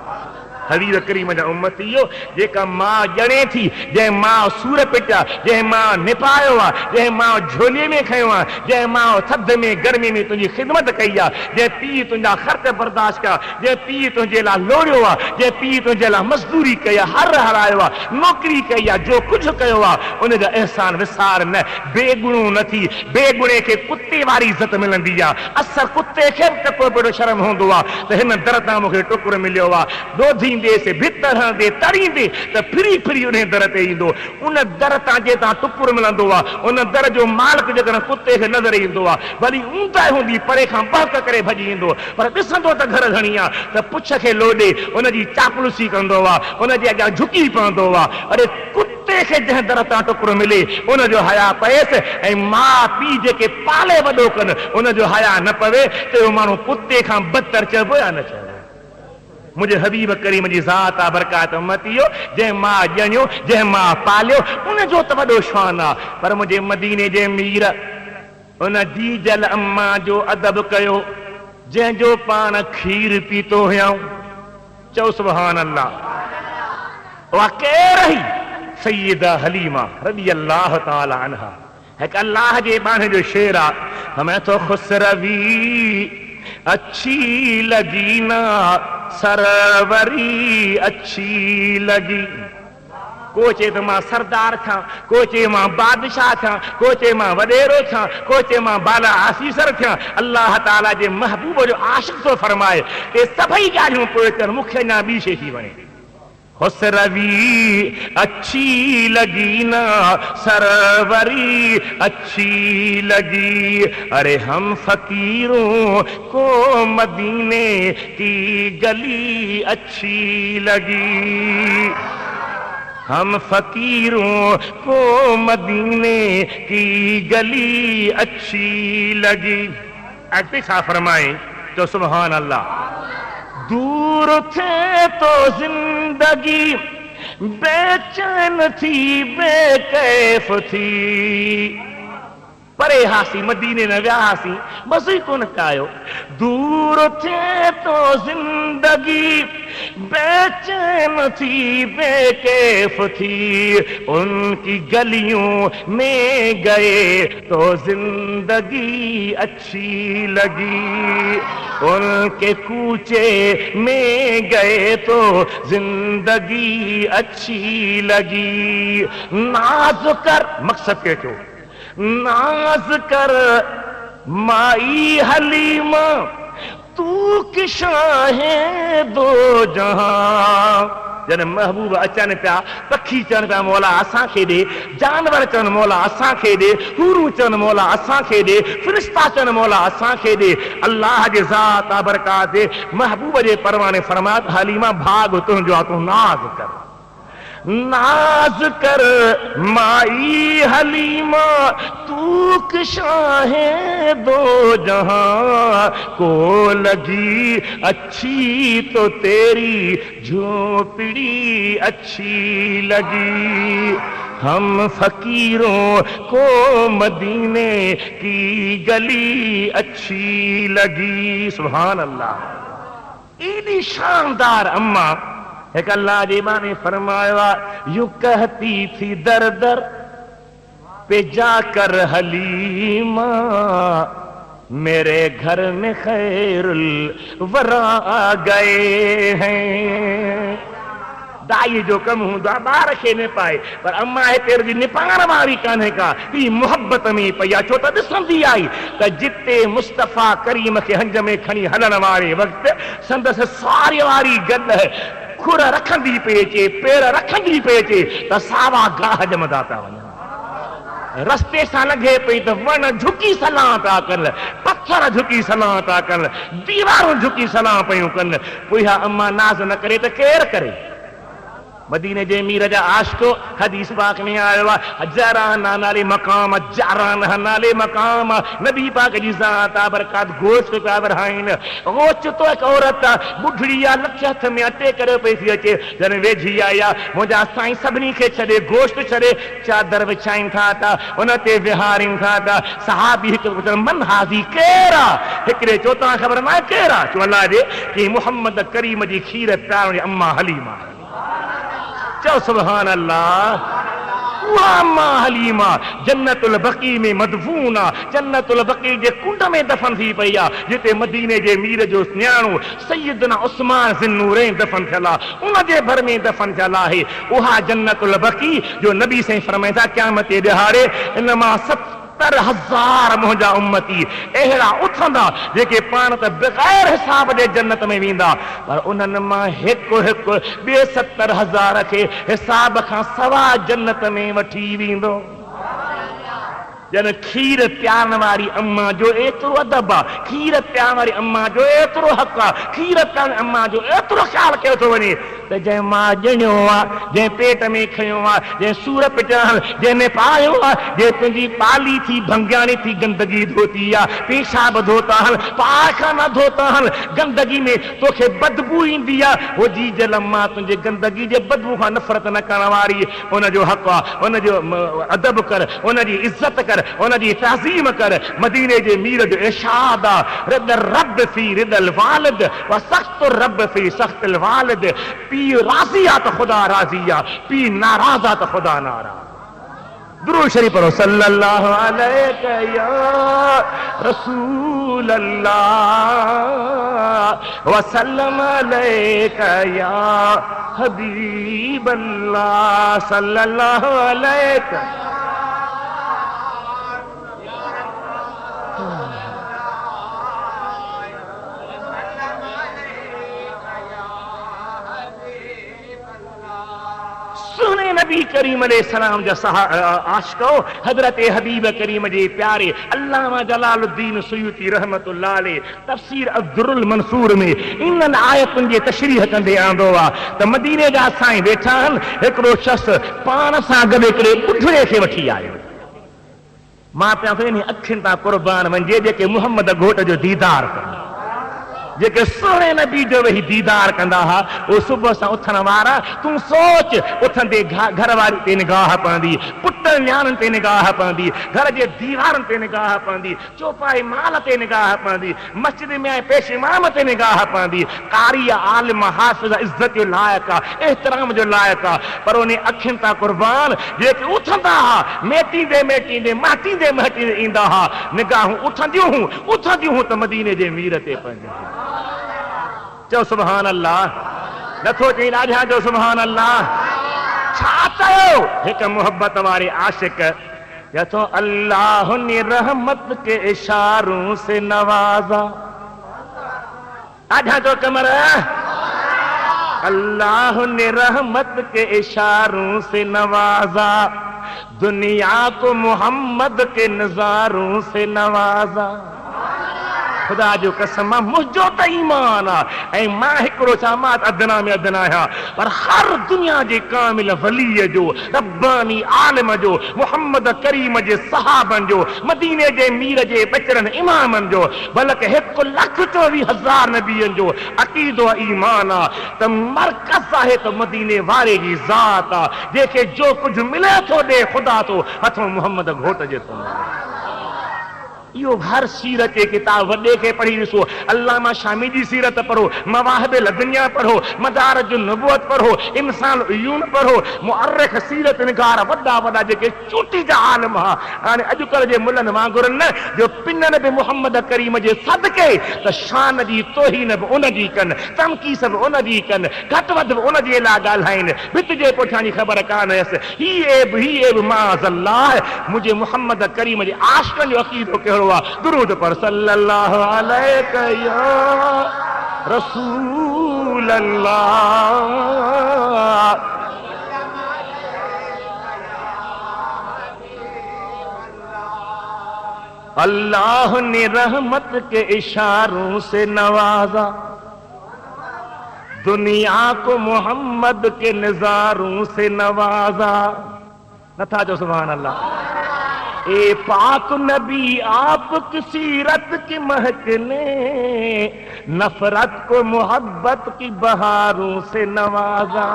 हबीब करीम जा उम्मतीयो, जेका मां ॼणे थी, जंहिं मां सूर पिटिया, जंहिं मां निपायो आहे, जंहिं मां झोले में खयो आहे, जंहिं मां थधि में गर्मी में तुंहिंजी ख़िदमत कई आहे, जंहिं पीउ तुंहिंजा ख़र्च बर्दाश्त कया, जंहिं पीउ तुंहिंजे लाइ लोड़ियो आहे, जंहिं पीउ तुंहिंजे लाइ मज़दूरी कई आहे, हर हरायो आहे, नौकिरी कई आहे, जो कुझु कयो आहे उनजा अहसान विसार न, बेगुणो न थी। बेगुणे खे कुते वारी इज़त मिलंदी आहे। असर कुते खे बि टको पेड़ो शर्म हूंदो आहे त हिन दर तां मूंखे टुकुर मिलियो आहे। दोधी से भितर हणंदे तरींदे त फिरी फिरी उन दर ते ईंदो। उन दर तां जे तां टुकुर मिलंदो आहे, उन दर जो मालिक जेकॾहिं कुते खे नज़र ईंदो आहे, भली ऊंदाहि हूंदी परे खां बहक करे भॼी ईंदो, पर ॾिसंदो त घर घणी आहे त पुछ खे लोॾे उनजी चापलूसी कंदो आहे, उनजे अॻियां झुकी पवंदो आहे। अरे कुते खे जंहिं दर तां टुकुर मिले उनजो हया पएसि, ऐं माउ पीउ जेके पाले वॾो कनि उनजो हया न पवे त उहो माण्हू कुते खां बदतर चइबो या न चइबो? मुझे हबीब करीम जी ज़ात आ बरकात उम्मतियो, जंहिं मां ॼणियो, जंहिं मां पालियो, उनजो त वॾो शान आहे। पर मुंहिंजे मदीने जे मीर उन जीजल अम्मा जो अदब कयो, जंहिंजो पाण खीर पीतो हुयऊं। चओ सुभान अल्लाह। उहा केर हुई? सैयदा हलीमा रज़ी अल्लाह ताला अन्हा है कि अल्लाह जे बाने जो शेर आ हमें तो खुसरवी अच्छी लगी ना सरवरी अच्छी लगी। को चे तो मां सरदार था, को चे मां बादशाह था, को चे मां वडेरो था, को चे मां बाला आसीसर था। अल्लाह ताला जे महबूब जो आशिक तो फरमाए कि सभई ॻाल्हियूं पोइ कर मूंखे अञा ॿी शइ थी वणे। हुसरवी अच्छी लगी ना सरवरी अच्छी लगी। अरे हम फकीरों को मदीने की गली अच्छी लगी। हम फकीरों को मदीने की गली अच्छी लगी। ऐसे सा फरमाए तो सुभान अल्लाह। दूर थे तो जिंदगी बेचैन थी बेकैफ थी। परे हासी मदीने न विया हासी बस ही कोन कयो। दूर थे तो जिंदगी बेचैन थी बेकैफ थी। उनकी गलियों में गए तो जिंदगी अच्छी लगी। उनके कूचे में गए तो जिंदगी अच्छी लगी। नाज कर मकसद के चो नाज कर माई हलीमा तू की शाहे दो जहां। जन महबूब अचन पिया पखी चन पिया मौला असांखे ॾे, जानवर चन मौला असांखे ॾे, हूरूं चन मौला असांखे ॾे, फ़रिश्ता चन मौला असांखे ॾे। अल्लाह जे ज़ात बरकात जे महबूब जे परवाने फरमात हलीमा भाग तुंहिंजो आहे, तूं नाज़ कर नाज कर माई हलीमा तू शाहे दो जहां को लगी अच्छी तो तेरी झोपड़ी अच्छी लगी। हम फकीरों को मदीने की गली अच्छी लगी। सुभान अल्लाह। इतनी शानदार अम्मा एक अल्लाह जी ने फरमाया यूं कहती थी दर दर पे जाकर हलीमा मेरे घर में खैरुल वरा आ गए हैं। दाई जो कम हूंदो आहे ॿार खे न पाए पर अम्मा हिते जी निपाण वारी कान्हे का ॿी मुहबत में पई आहे। छो त ॾिसंदी आई त जिते मुस्तफ़ा करीम खे हंज में खणी हलण वारे वक़्तु संदसि सारी वारी गॾ खुर रखंदी पई अचे, पेर रखंदी पई अचे त सावा गाह जमंदा था वञनि। रस्ते सां लॻे पई त वण झुकी सलाह था कनि, पत्थर झुकी सलाह था कनि, दीवारूं झुकी सलाह पियूं कनि। पोइ इहा अम्मा नाज़ न करे त केरु करे। मदीने जे मीर जा आशिको हदीस पाक में आयो आहे जराना नाले मकाम जाराना नाले मकाम नबी पाक जी ज़ात बरकत गोश्त पिया विरहाइनि। ओचितो हिकु औरत बुढ़ड़ी आहे लख हथ में अटे करे पई थी अचे जन वेझी आई आहे मुंहिंजा साईं सभिनी खे छॾे गोश्त छॾे चादर विछाइनि था त उन ते विहारिनि था त सहाबी हिकु मन हाज़ी केरु आहे। हिकिड़े चो तव्हां ख़बर न आहे केरु आहे। चो अल्लाह जे कि मुहम्मद करीम जी खीर प्यार अम्मा हलीमा। चो सुभान अल्लाह। उहा अम्मा हलीमा जन्नतुल बकी में मदफून आहे। जन्नतुल बकी जे कुंड में दफन थी पई आहे जिते मदीने जे मीर जो न्याणो सैयदना उस्मान ज़िन्नूरैन दफन थियल आहे। उन जे भर में दफन थियल आहे। उहा जन्नतुल बकी जो नबी साईं फरमाए था क़यामत जे ॾिहाड़े इन मां 70,000 मुंहिंजा उम्मती अहिड़ा उथंदा जेके पाण त बग़ैर हिसाब जे जन्नत में वेंदा पर उन्हनि मां हिकु हिकु ॿिए 70,000 खे हिसाब खां सवा जन्नत में वठी वेंदो। जन खीर प्यारण वारी अम्मा जो एतिरो अदब आहे, खीर प्यारण वारी अम्मा जो एतिरो हक़ आहे, खीर प्यारण अम्मा जो एतिरो ख़्याल कयो थो वञे त जंहिं मां ॼणियो आहे, जंहिं पेट में खयो आहे, जंहिं सूर पिटाइण, जंहिंमें पायो आहे, जंहिं तुंहिंजी पाली थी भंगियाणी थी गंदगी धोती आहे, पेशाब धोता हल, पायखाना धोता हल, गंदगी में तोखे बदबू ईंदी आहे वो जी जल अम्मा तुंहिंजे गंदगी जे बदबू खां नफ़रत न करण वारी उनजो हक़ आहे। उनजो अदब कर, उनजी इज़त कर, उनजी तज़ीम कर। मदीने जे मीर जो इरशाद आहे रिदल रब फी रिदल वालिद व सख्त रब फी सख्तिल वालिद। पी राजिया तो खुदा राजिया, पी नाराजा तो खुदा नाराज। दुरूद शरीफ पढ़ो। सल्लल्लाहु अलैहि या रसूल अल्लाह व सल्लम अलैका या हबीब अल्लाह। सल्लल्लाहु अलैका सुने नबी करीम अलैहिस्सलाम जा आशिको हजरत हबीब करीम जे प्यारे अल्लामा जलालुद्दीन सुयूती रहमतुल्लाह अलैह तफसीर अद्दुरुल मंसूर में इन आयतुनि जे तशरीह कंदे आंदो आ त मदीने जा साईं वेठा आहिनि, हिकिड़ो शख्स पाण सां गॾु हिकिड़े ॿुढड़े खे वठी आयो। मां पिया थो अखियुनि तां क़ुर्बान वञे जेके मुहम्मद घोट जो दीदार कनि, जेके सोने नबी जो वही दीदार कंदा हा, वो सुबह सां उथण वारा। तूं सोच उथंदे घर वारी ते निगाह पवंदी, पुट न्याणनि ते निगाह पवंदी, घर जे दीवारनि ते निगाह पवंदी, चौपाई माल ते निगाह पवंदी, मस्जिद में पेश इमाम ते निगाह पवंदी। कारी आलिम हाफ़िज़ इज़्ज़त जो लाइक़ आहे, एहतराम जो लाइक़ आहे, पर उन अखियुनि तां क़ुर्बान जेके उथंदा हा, मेटींदे मेटींदे माटींदे महटींदे ईंदा हा, निगाहूं उथंदियूं हूं त मदीने जे मीर ते पवंदियूं। चो सुभान अल्लाह, नथो चई ॾाढा जो सुभान अल्लाह। छा चयो हिक मोहब्बत वारे आशिक, या तो अल्लाह ने रहमत के इशारों से नवाजा। ॾाढा जो कमर, अल्लाह ने रहमत के इशारों से नवाजा, दुनिया को मोहम्मद के नजारों से नवाजा। खुदा जो कसम मुझो त ईमान आहे, ऐं मां हिकिड़ो छा मां अदना में अदना आहियां, पर हर दुनिया जे कामिल वलीअ जो, रब्बानी आलिम जो, मुहम्मद करीम जे सहाबनि जो, मदीने जे मीर जे बचड़नि इमामनि जो, बल्कि 1,24,000 नबियनि जो अक़ीदो ईमान आहे त मरकज़ आहे त मदीने वारे जी ज़ात आहे, जंहिंखे जो कुझु मिले थो ॾे ख़ुदा तो हथों मुहम्मद घोट जे थो। यो हर सीरत के किताब वॾे खे पढ़ी ॾिसो, अल्लामा शामी जी सीरत पढ़ो, मवाहिबुल दुनिया पढ़ो, मदारिज नबुवत पढ़ो, इमसाल उयून पढ़ो, मुअर्रिख सीरत निगार वॾा वॾा जेके चूटी जा आलिम हा। हाणे अॼुकल्ह जे मुलनि वांगुरु न जो पिननि बि मुहम्मद करीम जे सदके त शान जी तोहीन बि उन जी कनि, तमकीस बि उन जी कनि, घटि वधि बि उन जे लाइ ॻाल्हाइनि, भित जे पुठियां जी ख़बर कान हुयसि। ही एब माज़अल्लाह मुंहिंजे मुहम्मद करीम जे आशिक़नि जो अक़ीदो कहिड़ो। दुरूद पर सल्लल्लाहु अलैका या रसूल अल्लाह। अल्लाह ने रहमत के इशारों से नवाजा, दुनिया को मोहम्मद के नजारों से नवाजा। नथा जो सुभान अल्लाह। ए पाक नबी आपकी सीरत की महक ने नफरत को मोहब्बत की बहारों से नवाजा।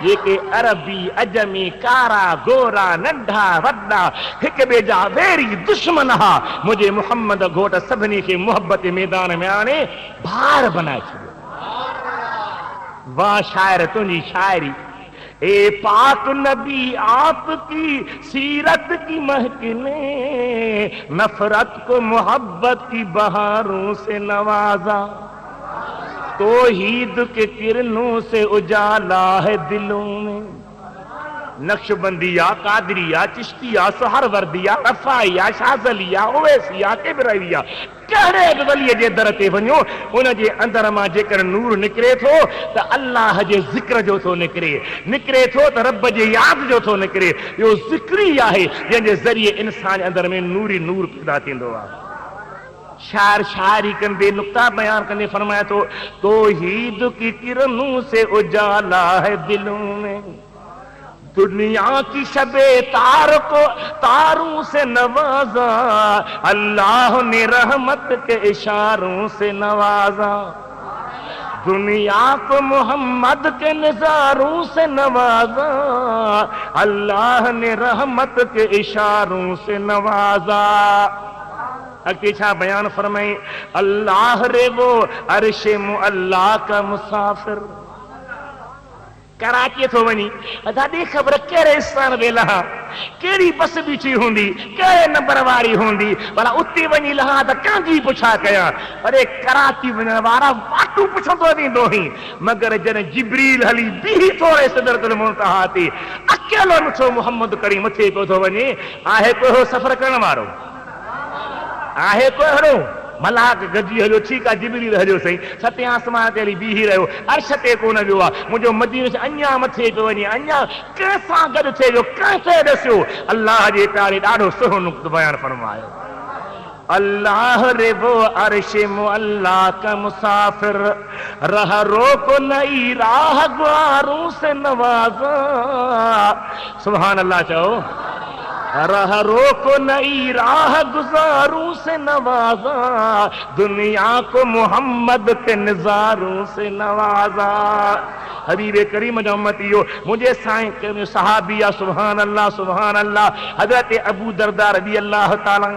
ये के अरबी अजमी कारा गोरा नंढा वड्डा हिक ॿिए जा वेरी दुश्मन हा, मुझे मुहम्मद घोट सभिनी खे मोहब्बत मैदान में आणे भार बनाए छॾियो। वाह शायर तुंहिंजी शायरी। ए पाक नबी आपकी सीरत की महक ने नफरत को मोहब्बत की बहारों से नवाजा, तौहीद के किरणों से उजाला है दिलों में। नक्शबंदिया, कादरिया, चिश्तिया, सहरवर्दिया, रफाइया, शाज़लिया, ओवैसिया, किबरविया, कहिड़े बि वलीअ जे दर ते वञो, उन जे अंदर मां जेकर नूर निकिरे थो त अल्लाह जे ज़िक्र जो थो निकिरे थो त रब जे यादि जो थो निकिरे। इहो ज़िक्र ई आहे जंहिंजे ज़रिए इंसान जे अंदर में नूरी नूर पैदा थींदो आहे। शायर शायरी कंदे नुक्ता बयान कंदे फरमाए थो, तौहीद की किरणों से उजाला है दिलों में, दुनिया की शबे तार को तारों से नवाजा, अल्लाह ने रहमत के इशारों से नवाजा, दुनिया को मोहम्मद के नजारों से नवाजा, अल्लाह ने रहमत के इशारों से नवाजा। अगे छा बयान फरमाई, अल्लाह रे वो अर्श मुअल्ला का मुसाफिर, कराची थो वञी दादी ख़बर कहिड़े स्थान ते लहा कहिड़ी बस बीठी हूंदी कहिड़े नंबर वारी हूंदी भला उते वञी लहा त कंहिंजी पुछा कयां अरे कराची वञण वारा वाटू पुछंदो वेंदो हुई मगर जॾहिं जिब्रील हली बीही थोरे सिदरतुल मुंतहा ते अकेलो नथो मोहम्मद करीम मथे पियो थो वञे आहे कोई सफ़र करण वारो आहे कोई अहिड़ो मलाक गजी हलियो ठीकु आहे जिब्रील हलियो सही सते आसमान ते हली बीही रहियो अर्श ते कोन वियो आहे मुंहिंजो मदीने से अञा मथे पियो वञे अञा कंहिंसां गॾु थिए पियो कंहिंखे ॾसियो अल्लाह जे प्यारे ॾाढो सुहिणो नुक्तो बयानु फरमायो अल्लाह रे वो अर्श मुअल्ला का मुसाफिर रह रोक नई राह गुआरों से नवाजा सुभान अल्लाह चओ रह रोको नई राह गुजारों से नवाजा दुनिया को मोहम्मद के नजारों से नवाजा हबीब करीम जा उम्मतियो मुझे साईं के सहाबिया सुभान अल्लाह हजरत अबू दरदा रज़ी अल्लाह ताला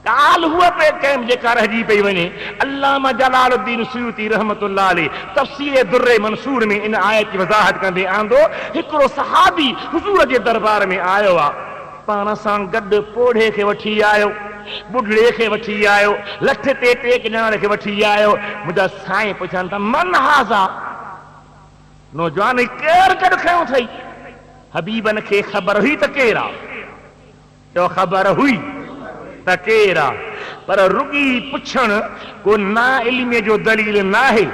काल हुआ पे कैम जेका रहिजी पई वञे अल्लामा जलालुद्दीन सुयूती रहमतुल्लाह अलैह तफसीर दुर्रे मंसूर में इन आयत की वज़ाहत कंदे आंदो हिकिड़ो सहाबी हुजूर जे दरबार में आयो आहे पाण सां गॾु पोढ़े खे वठी आयो बुढ़ड़े खे वठी आयो लठ ते टेक ॼाण खे वठी आयो मुंहिंजा साईं पुछनि था मन हाज़ा नौजवान केरु गॾु खयो अथई हबीबन खे ख़बर हुई त केरु आहे चओ ख़बर हुई त केरु आहे पर रुगी पुछण को ना इल्मीअ जो दलील नाहे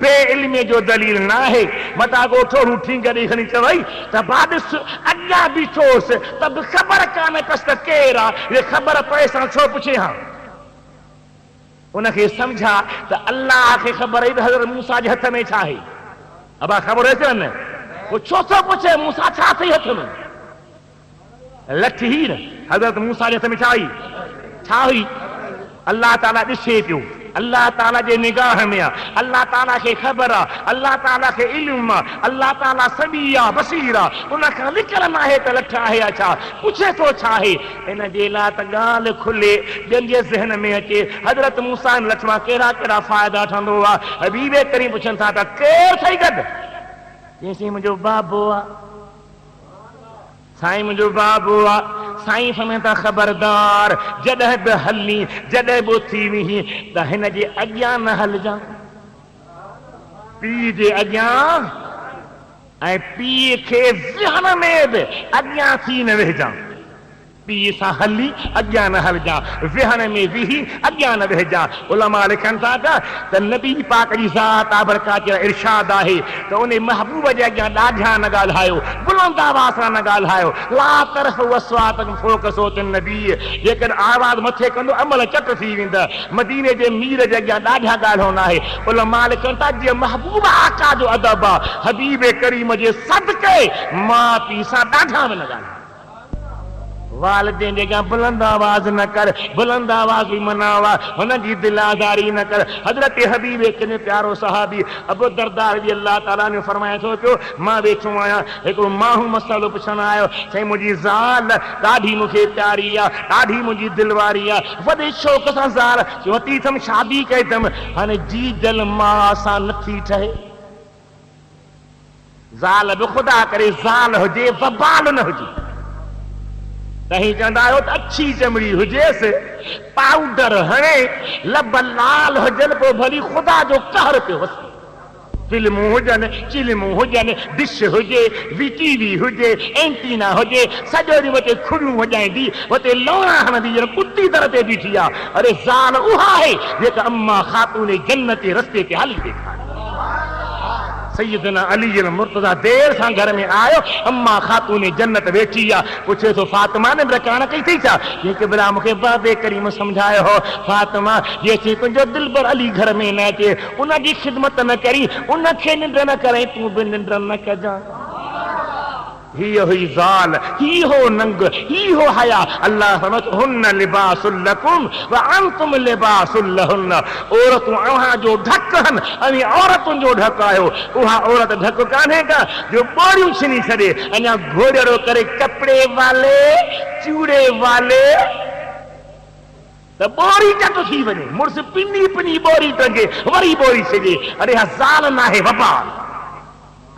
बे इल्मीअ जो दलील नाहे मता को थोड़ू ठींग ॾेई खणी चवई त बादिस अॻियां बीठोसि त बि ख़बर कान्हे अथसि त केरु आहे इहे ख़बर पए सां छो पुछे हा उनखे सम्झा त अल्लाह खे ख़बर आहे त हज़रत मूसा जे हथ में छा आहे अबा ख़बर अचे न पोइ छो थो पुछे मूसा छा अथई हथ में लठ ही न हज़रत मूसा जे हथ में छा हुई अल्लाह ताला ॾिसे पियो अल्लाह ताला जे निगाह में आहे अल्लाह ताला खे ख़बर आहे अल्लाह ताला खे इल्म आहे अल्लाह ताला समी आहे बसीर आहे उन खां लिकल न आहे त लठ आहे या छा पुछे थो छा आहे इन जे लाइ त ॻाल्हि खुले जंहिंजे ज़हन में अचे हज़रत मूसा लठ मां कहिड़ा कहिड़ा फ़ाइदा ठहंदो आहे हबीब करीम पुछनि था त केरु अथई गॾु चईंसि मुंहिंजो बाबो आहे साईं मुंहिंजो बाबो आहे साईं फरमाइनि था ख़बरदार जॾहिं बि हली जॾहिं बि उथी वही त हिन जे अॻियां न हलजां पीउ जे अॻियां ऐं पीउ खे ज़हन में बि अॻियां थी न वेहजां पीउ सां हली अॻियां न हलजां ज़हन में विही अॻियां न वेहजां उलमा लिखनि था त नबी पाक जी ज़ात आबरकात जो इरशाद आहे त उन महबूब जे अॻियां ॾाढा न ॻाल्हायो बुलंद आवाज़ सां न ॻाल्हायो ला तरफ़ वसवातन फोक सोतन नबी जेकॾहिं आवाज़ मथे कंदो अमल चट थी वेंदा मदीने जे मीर जे अॻियां ॾाढा ॻाल्हायो न आहे उलमा लिखनि था जीअं महबूब आका जो अदब आहे हबीब करीम जे सदके मां पीउ सां ॾाढा बि न ॻाल्हायो वालिदैन जे अॻियां बुलंद आवाज़ न कर बुलंद आवाज़ बि मना आहे हुन जी दिल आज़ारी न कर हज़रत हबीब के प्यारो सहाबी अबू दरदा रज़ी अल्लाह ताला ने फरमाए थो पियो मां वेठो आहियां हिकिड़ो माण्हू मसइलो पुछण आयो साईं मुंहिंजी ज़ाल ॾाढी मूंखे प्यारी आहे ॾाढी मुंहिंजी दिलवारी आहे वॾे शौक़ सां ज़ाल वठी अथमि शादी कई अथमि हाणे जी दिल मां सां नथी ठहे ज़ाल बि ख़ुदा करे ज़ाल हुजे वबाल न हुजे तहीं चवंदा आहियो त अछी चमड़ी हुजेसि पाउडर हणे लब लाल हुजनि पोइ भली ख़ुदा जो कहर पियो वसे फिल्मूं हुजनि चिल्मूं हुजनि डिश हुजे वीटीवी हुजे एंटीना हुजे सॼो ॾींहुं वटे खुड़ियूं वॼाईंदी वटे लोणा हणंदी ॼण कुती दर ते बीठी आहे अरे ज़ाल उहा आहे जेका अम्मा ख़ातून जन्नत जे रस्ते ते हली ॾेखारे सैयदना अली मुर्तज़ा देर सां घर में आयो अम्मा ख़ातून जन्नत वेठी आहे पुछे थो फातिमा ने रकान कई थी छा कि बिला मूंखे बाबे करीम सम्झायो हो फातिमा जेसीं तुंहिंजो दिलबर अली घर में न अचे उनजी ख़िदमत न करी उनखे निंड न करे तूं बि निंड न कजां ही हुई ज़ाल ही हो नंग ही हो हया अल्लाह फरमाए हुन लिबासुल लकुम व अंतुम लिबासुल लहुन औरतूं अव्हां जो ढक हन ऐं औरतुनि जो ढक आयो उहा औरत ढक कान्हे का जो ॿोड़ियूं छिनी छॾे अञा घोड़ियो करे कपिड़े वाले चूड़े वाले त ॿोड़ी चट थी वञे मुड़ुस पिनी पिनी ॿोड़ी टंगे वरी ॿोड़ी छॾे अरे हा ज़ाल न आहे वबाल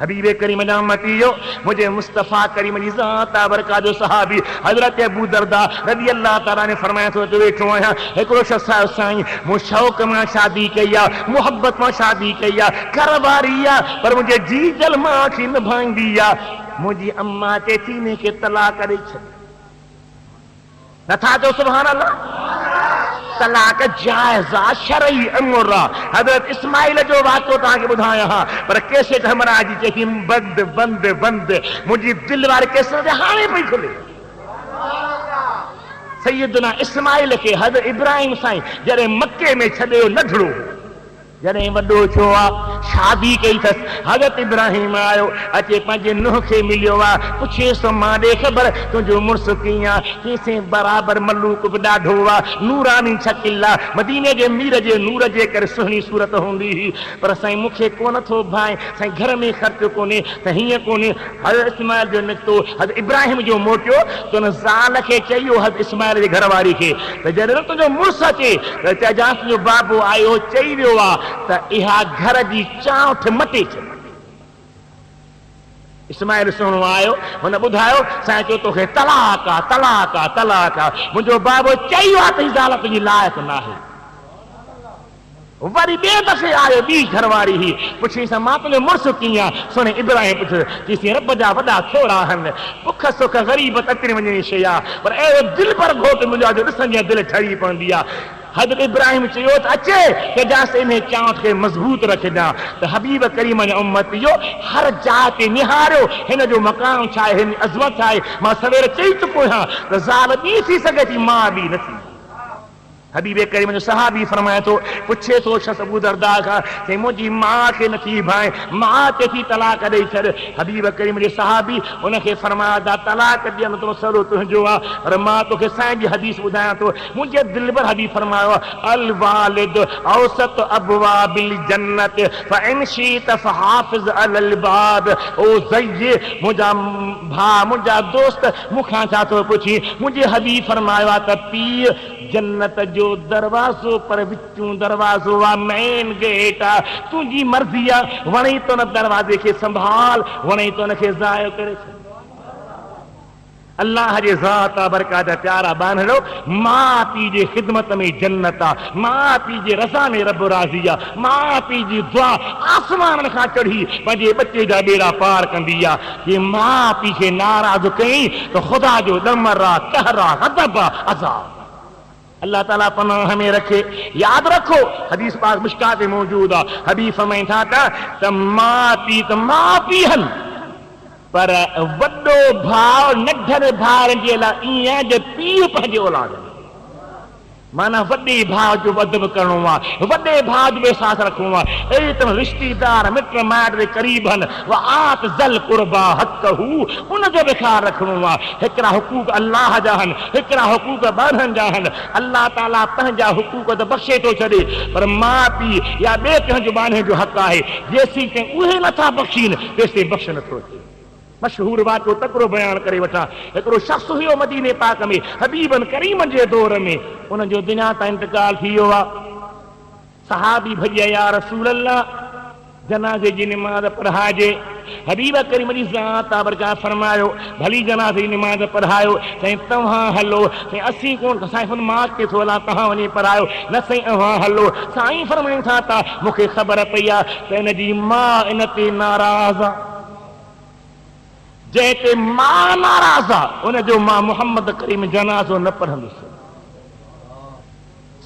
हबीब करीम जा उम्मती हो मुझे मुस्तफा करीम जी ज़ात बरका जो सहाबी हजरत अबू दरदा रज़ी अल्लाह ताला ने फरमाया तो वेठो आहियां हिकिड़ो शख़्स आयो साईं मूं शौक़ मां शादी कई आहे मुहबत मां शादी कई आहे घर वारी आहे पर मुंहिंजे जी जल मां खे निभाईंदी आहे मुंहिंजी अम्मा चए थी ने खे तलाक ॾेई छॾ नथा चओ सुभान अल्लाह तलाक जायज़ आहे शरई अमर आहे हज़रत इस्माइल जो वाक़ियो तव्हांखे ॿुधायां हा पर कैसेट हमरा जी चए थी बंद बंद बंद मुंहिंजी दिलि वारे कैसेट हाणे पई खुले सैयदना इस्माइल खे हज़रत इब्राहिम साईं जॾहिं मके में छॾियो नंढड़ो जॾहिं वॾो थियो आहे शादी कई अथसि हज़रत इब्राहिम आयो अचे पंहिंजे नुंहं खे मिलियो आहे पुछेसि मां ॾे ख़बर तुंहिंजो मुड़ुसु कीअं आहे चईंसि बराबरि मलूक बि ॾाढो आहे नूरानी शकिल आहे मदीने जे मीर जे नूर जे करे सुहिणी सूरत हूंदी हुई पर साईं मूंखे कोन थो भाए साईं घर में ख़र्चु कोन्हे त हीअं कोन्हे हज़रत इस्माइल जो निकितो हज़रत इब्राहिम जो मोटियो त हुन ज़ाल खे चयो हज़रत इस्माइल जे घरवारी खे त जॾहिं तुंहिंजो मुड़ुसु अचे त चइजांइ तुंहिंजो बाबू आयो चई वियो आहे त इहा घर जी चाउठ मटे छॾ इस्माइल सुहिणो आयो हुन ॿुधायो साईं चयो तोखे तलाक आहे तलाक आहे तलाक आहे मुंहिंजो बाबो चई आहे त हीअ ज़ाल तुंहिंजी लाइक़ न आहे वरी ॿिए दफ़े आयो ॿी घरवारी ही पुछीसि मां तुंहिंजो मुड़ुसु कीअं आहे सुने इब्राहिम पुछियो चईसि रब जा वॾा थोरा आहिनि बुख सुख ग़रीब तकड़ी वञणी शइ आहे पर अहिड़ो दिलि पर घोट मिलियो आहे जो ॾिसंदी दिलि ठरी पवंदी आहे हज़रत इब्राहिम चयो त अचे चइजांसि इन चाउठ खे मज़बूत रखजां त हबीब करीम जा उम्मती जो हर जाइ ते निहारियो हिन जो मकान छा आहे हिन अज़मत छा आहे मां सवेर चई चुको आहियां त ज़ाल ॿी थी सघे थी मां बि न थी हबीब करीम जो सहाबी फरमाए थो पुछे थो शख़्स अबू दरदा खां चई मुंहिंजी माउ खे नथी भाए माउ चए थी तलाक ॾेई छॾ हबीब करीम जे सहाबी उनखे फरमाया था तलाक ॾियण थो सरो तुंहिंजो आहे पर मां तोखे साईं जी हदीस ॿुधायां थो मुंहिंजे दिलि भर हबीब फरमायो अल वालिद औसत अबवाबिल जन्नत फइन शीत फहाफ़िज़ अलल बाब ओ ज़य्य मुंहिंजा भाउ मुंहिंजा दोस्त मूंखां छा थो पुछी मुंहिंजे हबीब फरमायो आहे त पीउ जन्नत जो दरवाज़ो पर विचूं दरवाज़ो आहे मेन गेट आहे तुंहिंजी मर्ज़ी आहे वणे तो न दरवाज़े खे संभाल वणे तो हुनखे ज़ायो करे छॾ अल्लाह जे ज़ात बरकात प्यारा बानड़ो माउ पीउ जी ख़िदमत में जन्नत आहे माउ पीउ जे रज़ा में रब राज़ी आहे माउ पीउ जी दुआ आसमान खां चढ़ी पंहिंजे बचे जा बेड़ा पार कंदी आहे कि माउ पीउ खे नाराज़ कई त ख़ुदा जो दमर आहे कहर आहे ग़ज़ब आहे अज़ाब अल्लाह ताला पनाह में रखे याद रखो हदीस पाक मिशकात में मौजूद आहे हबीब फरमाइनि था त माउ पीउ हन पर वॾो भाउ नंढड़े भाउरनि जे लाइ ईअं जो पीउ पंहिंजे औलाद माना वॾे भाउ जो अदब करणो आहे वॾे भाउ जो एहसास रखणो आहे अहिड़ी तरह रिश्तेदार मिट माइट जे क़रीब आहिनि आत ज़ल कुर्बा हक़ हू उनजो बि ख़्यालु रखणो आहे हिकिड़ा हुकूक अल्लाह जा आहिनि हिकिड़ा हुकूक ॿारनि जा आहिनि अल्लाह ताला पंहिंजा हुकूक त बख़्शे थो छॾे पर माउ पीउ या ॿिए कंहिंजो ॿारनि जो हक़ आहे जेसीं ताईं उहे नथा बख़्शीनि तेसीं बख़्श नथो थिए मशहूर वाक़ियो तकिड़ो बयान करे वठां हिकिड़ो शख़्स हुयो मदीने पाक में हबीबन करीमन जे दौर में उनजो दुनिया तां इंतकाल थी वियो आहे सहाबी भॼिया या रसूल अल्लाह जनाज़े जी निमाज़ पढ़ाइजे हबीब करीम जी ज़ात बरकात फरमायो भली जनाज़े जी निमाज़ पढ़ायो साईं तव्हां हलो साईं असीं कोन साईं मां के थो हलां तव्हां वञी पढ़ायो न साईं अव्हां हलो साईं फरमाइनि था त मूंखे ख़बर पई आहे त हिन जी माउ इन ते नाराज़ आहे जंहिं ते मां नाराज़ आहे उनजो मां मोहम्मद करीम जनाज़ो न पढ़ंदुसि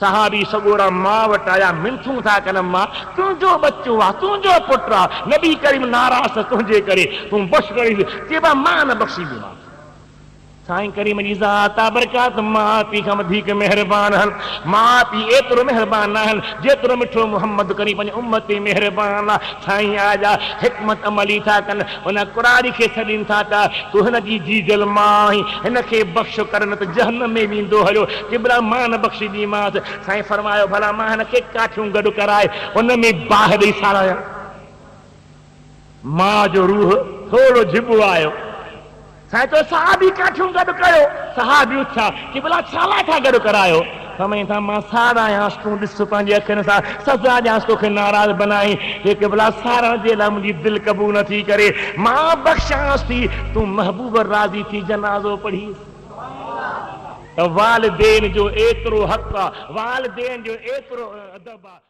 सहाबी सगोरा मां वटि आया मिनथूं था कनि मां तुंहिंजो बच्चो आहे तुंहिंजो पुटु आहे नबी करीम नाराज़ तुंहिंजे करे तूं बख़्श करे चइबा मां न बख़्शींदीमांसि साईं करीम जी ज़ात बरकात माउ पीउ खां वधीक महिरबान आहिनि माउ पीउ एतिरो महिरबान आहिनि जेतिरो मिठो मोहम्मद करीम पंहिंजी उम्मत ते महिरबान आहे साईं आजा हिकमत अमली था कनि उन कुरारी खे छॾीनि था त तूं हिनजी जीजल मां हिनखे बख़्श कर न त जहन्नम में वेंदो हलियो किबरा मां न बख़्शींदीमांसि साईं फरमायो भला मां हिनखे काठियूं गॾु कराए उन में बाहि ॾेई साराया मां जो रूह थोरो झिबो आयो साईं तो सहाबी काठियूं गॾु कयो सहाबी उथिया कि भला छा लाइ था गॾु करायो फरमाई था मां सारा आयांसि तूं ॾिस पंहिंजे अखियुनि सां सज़ा ॾियांसि तोखे नाराज़ बनाई हिकु भला सारा जे लाइ मुंहिंजी दिलि क़बूल नथी करे मां बख़्शांसि थी तूं महबूब राज़ी थी जनाज़ो पढ़ी वालिदैन जो एतिरो हक़ आहे वालिदैन जो एतिरो अदब आहे।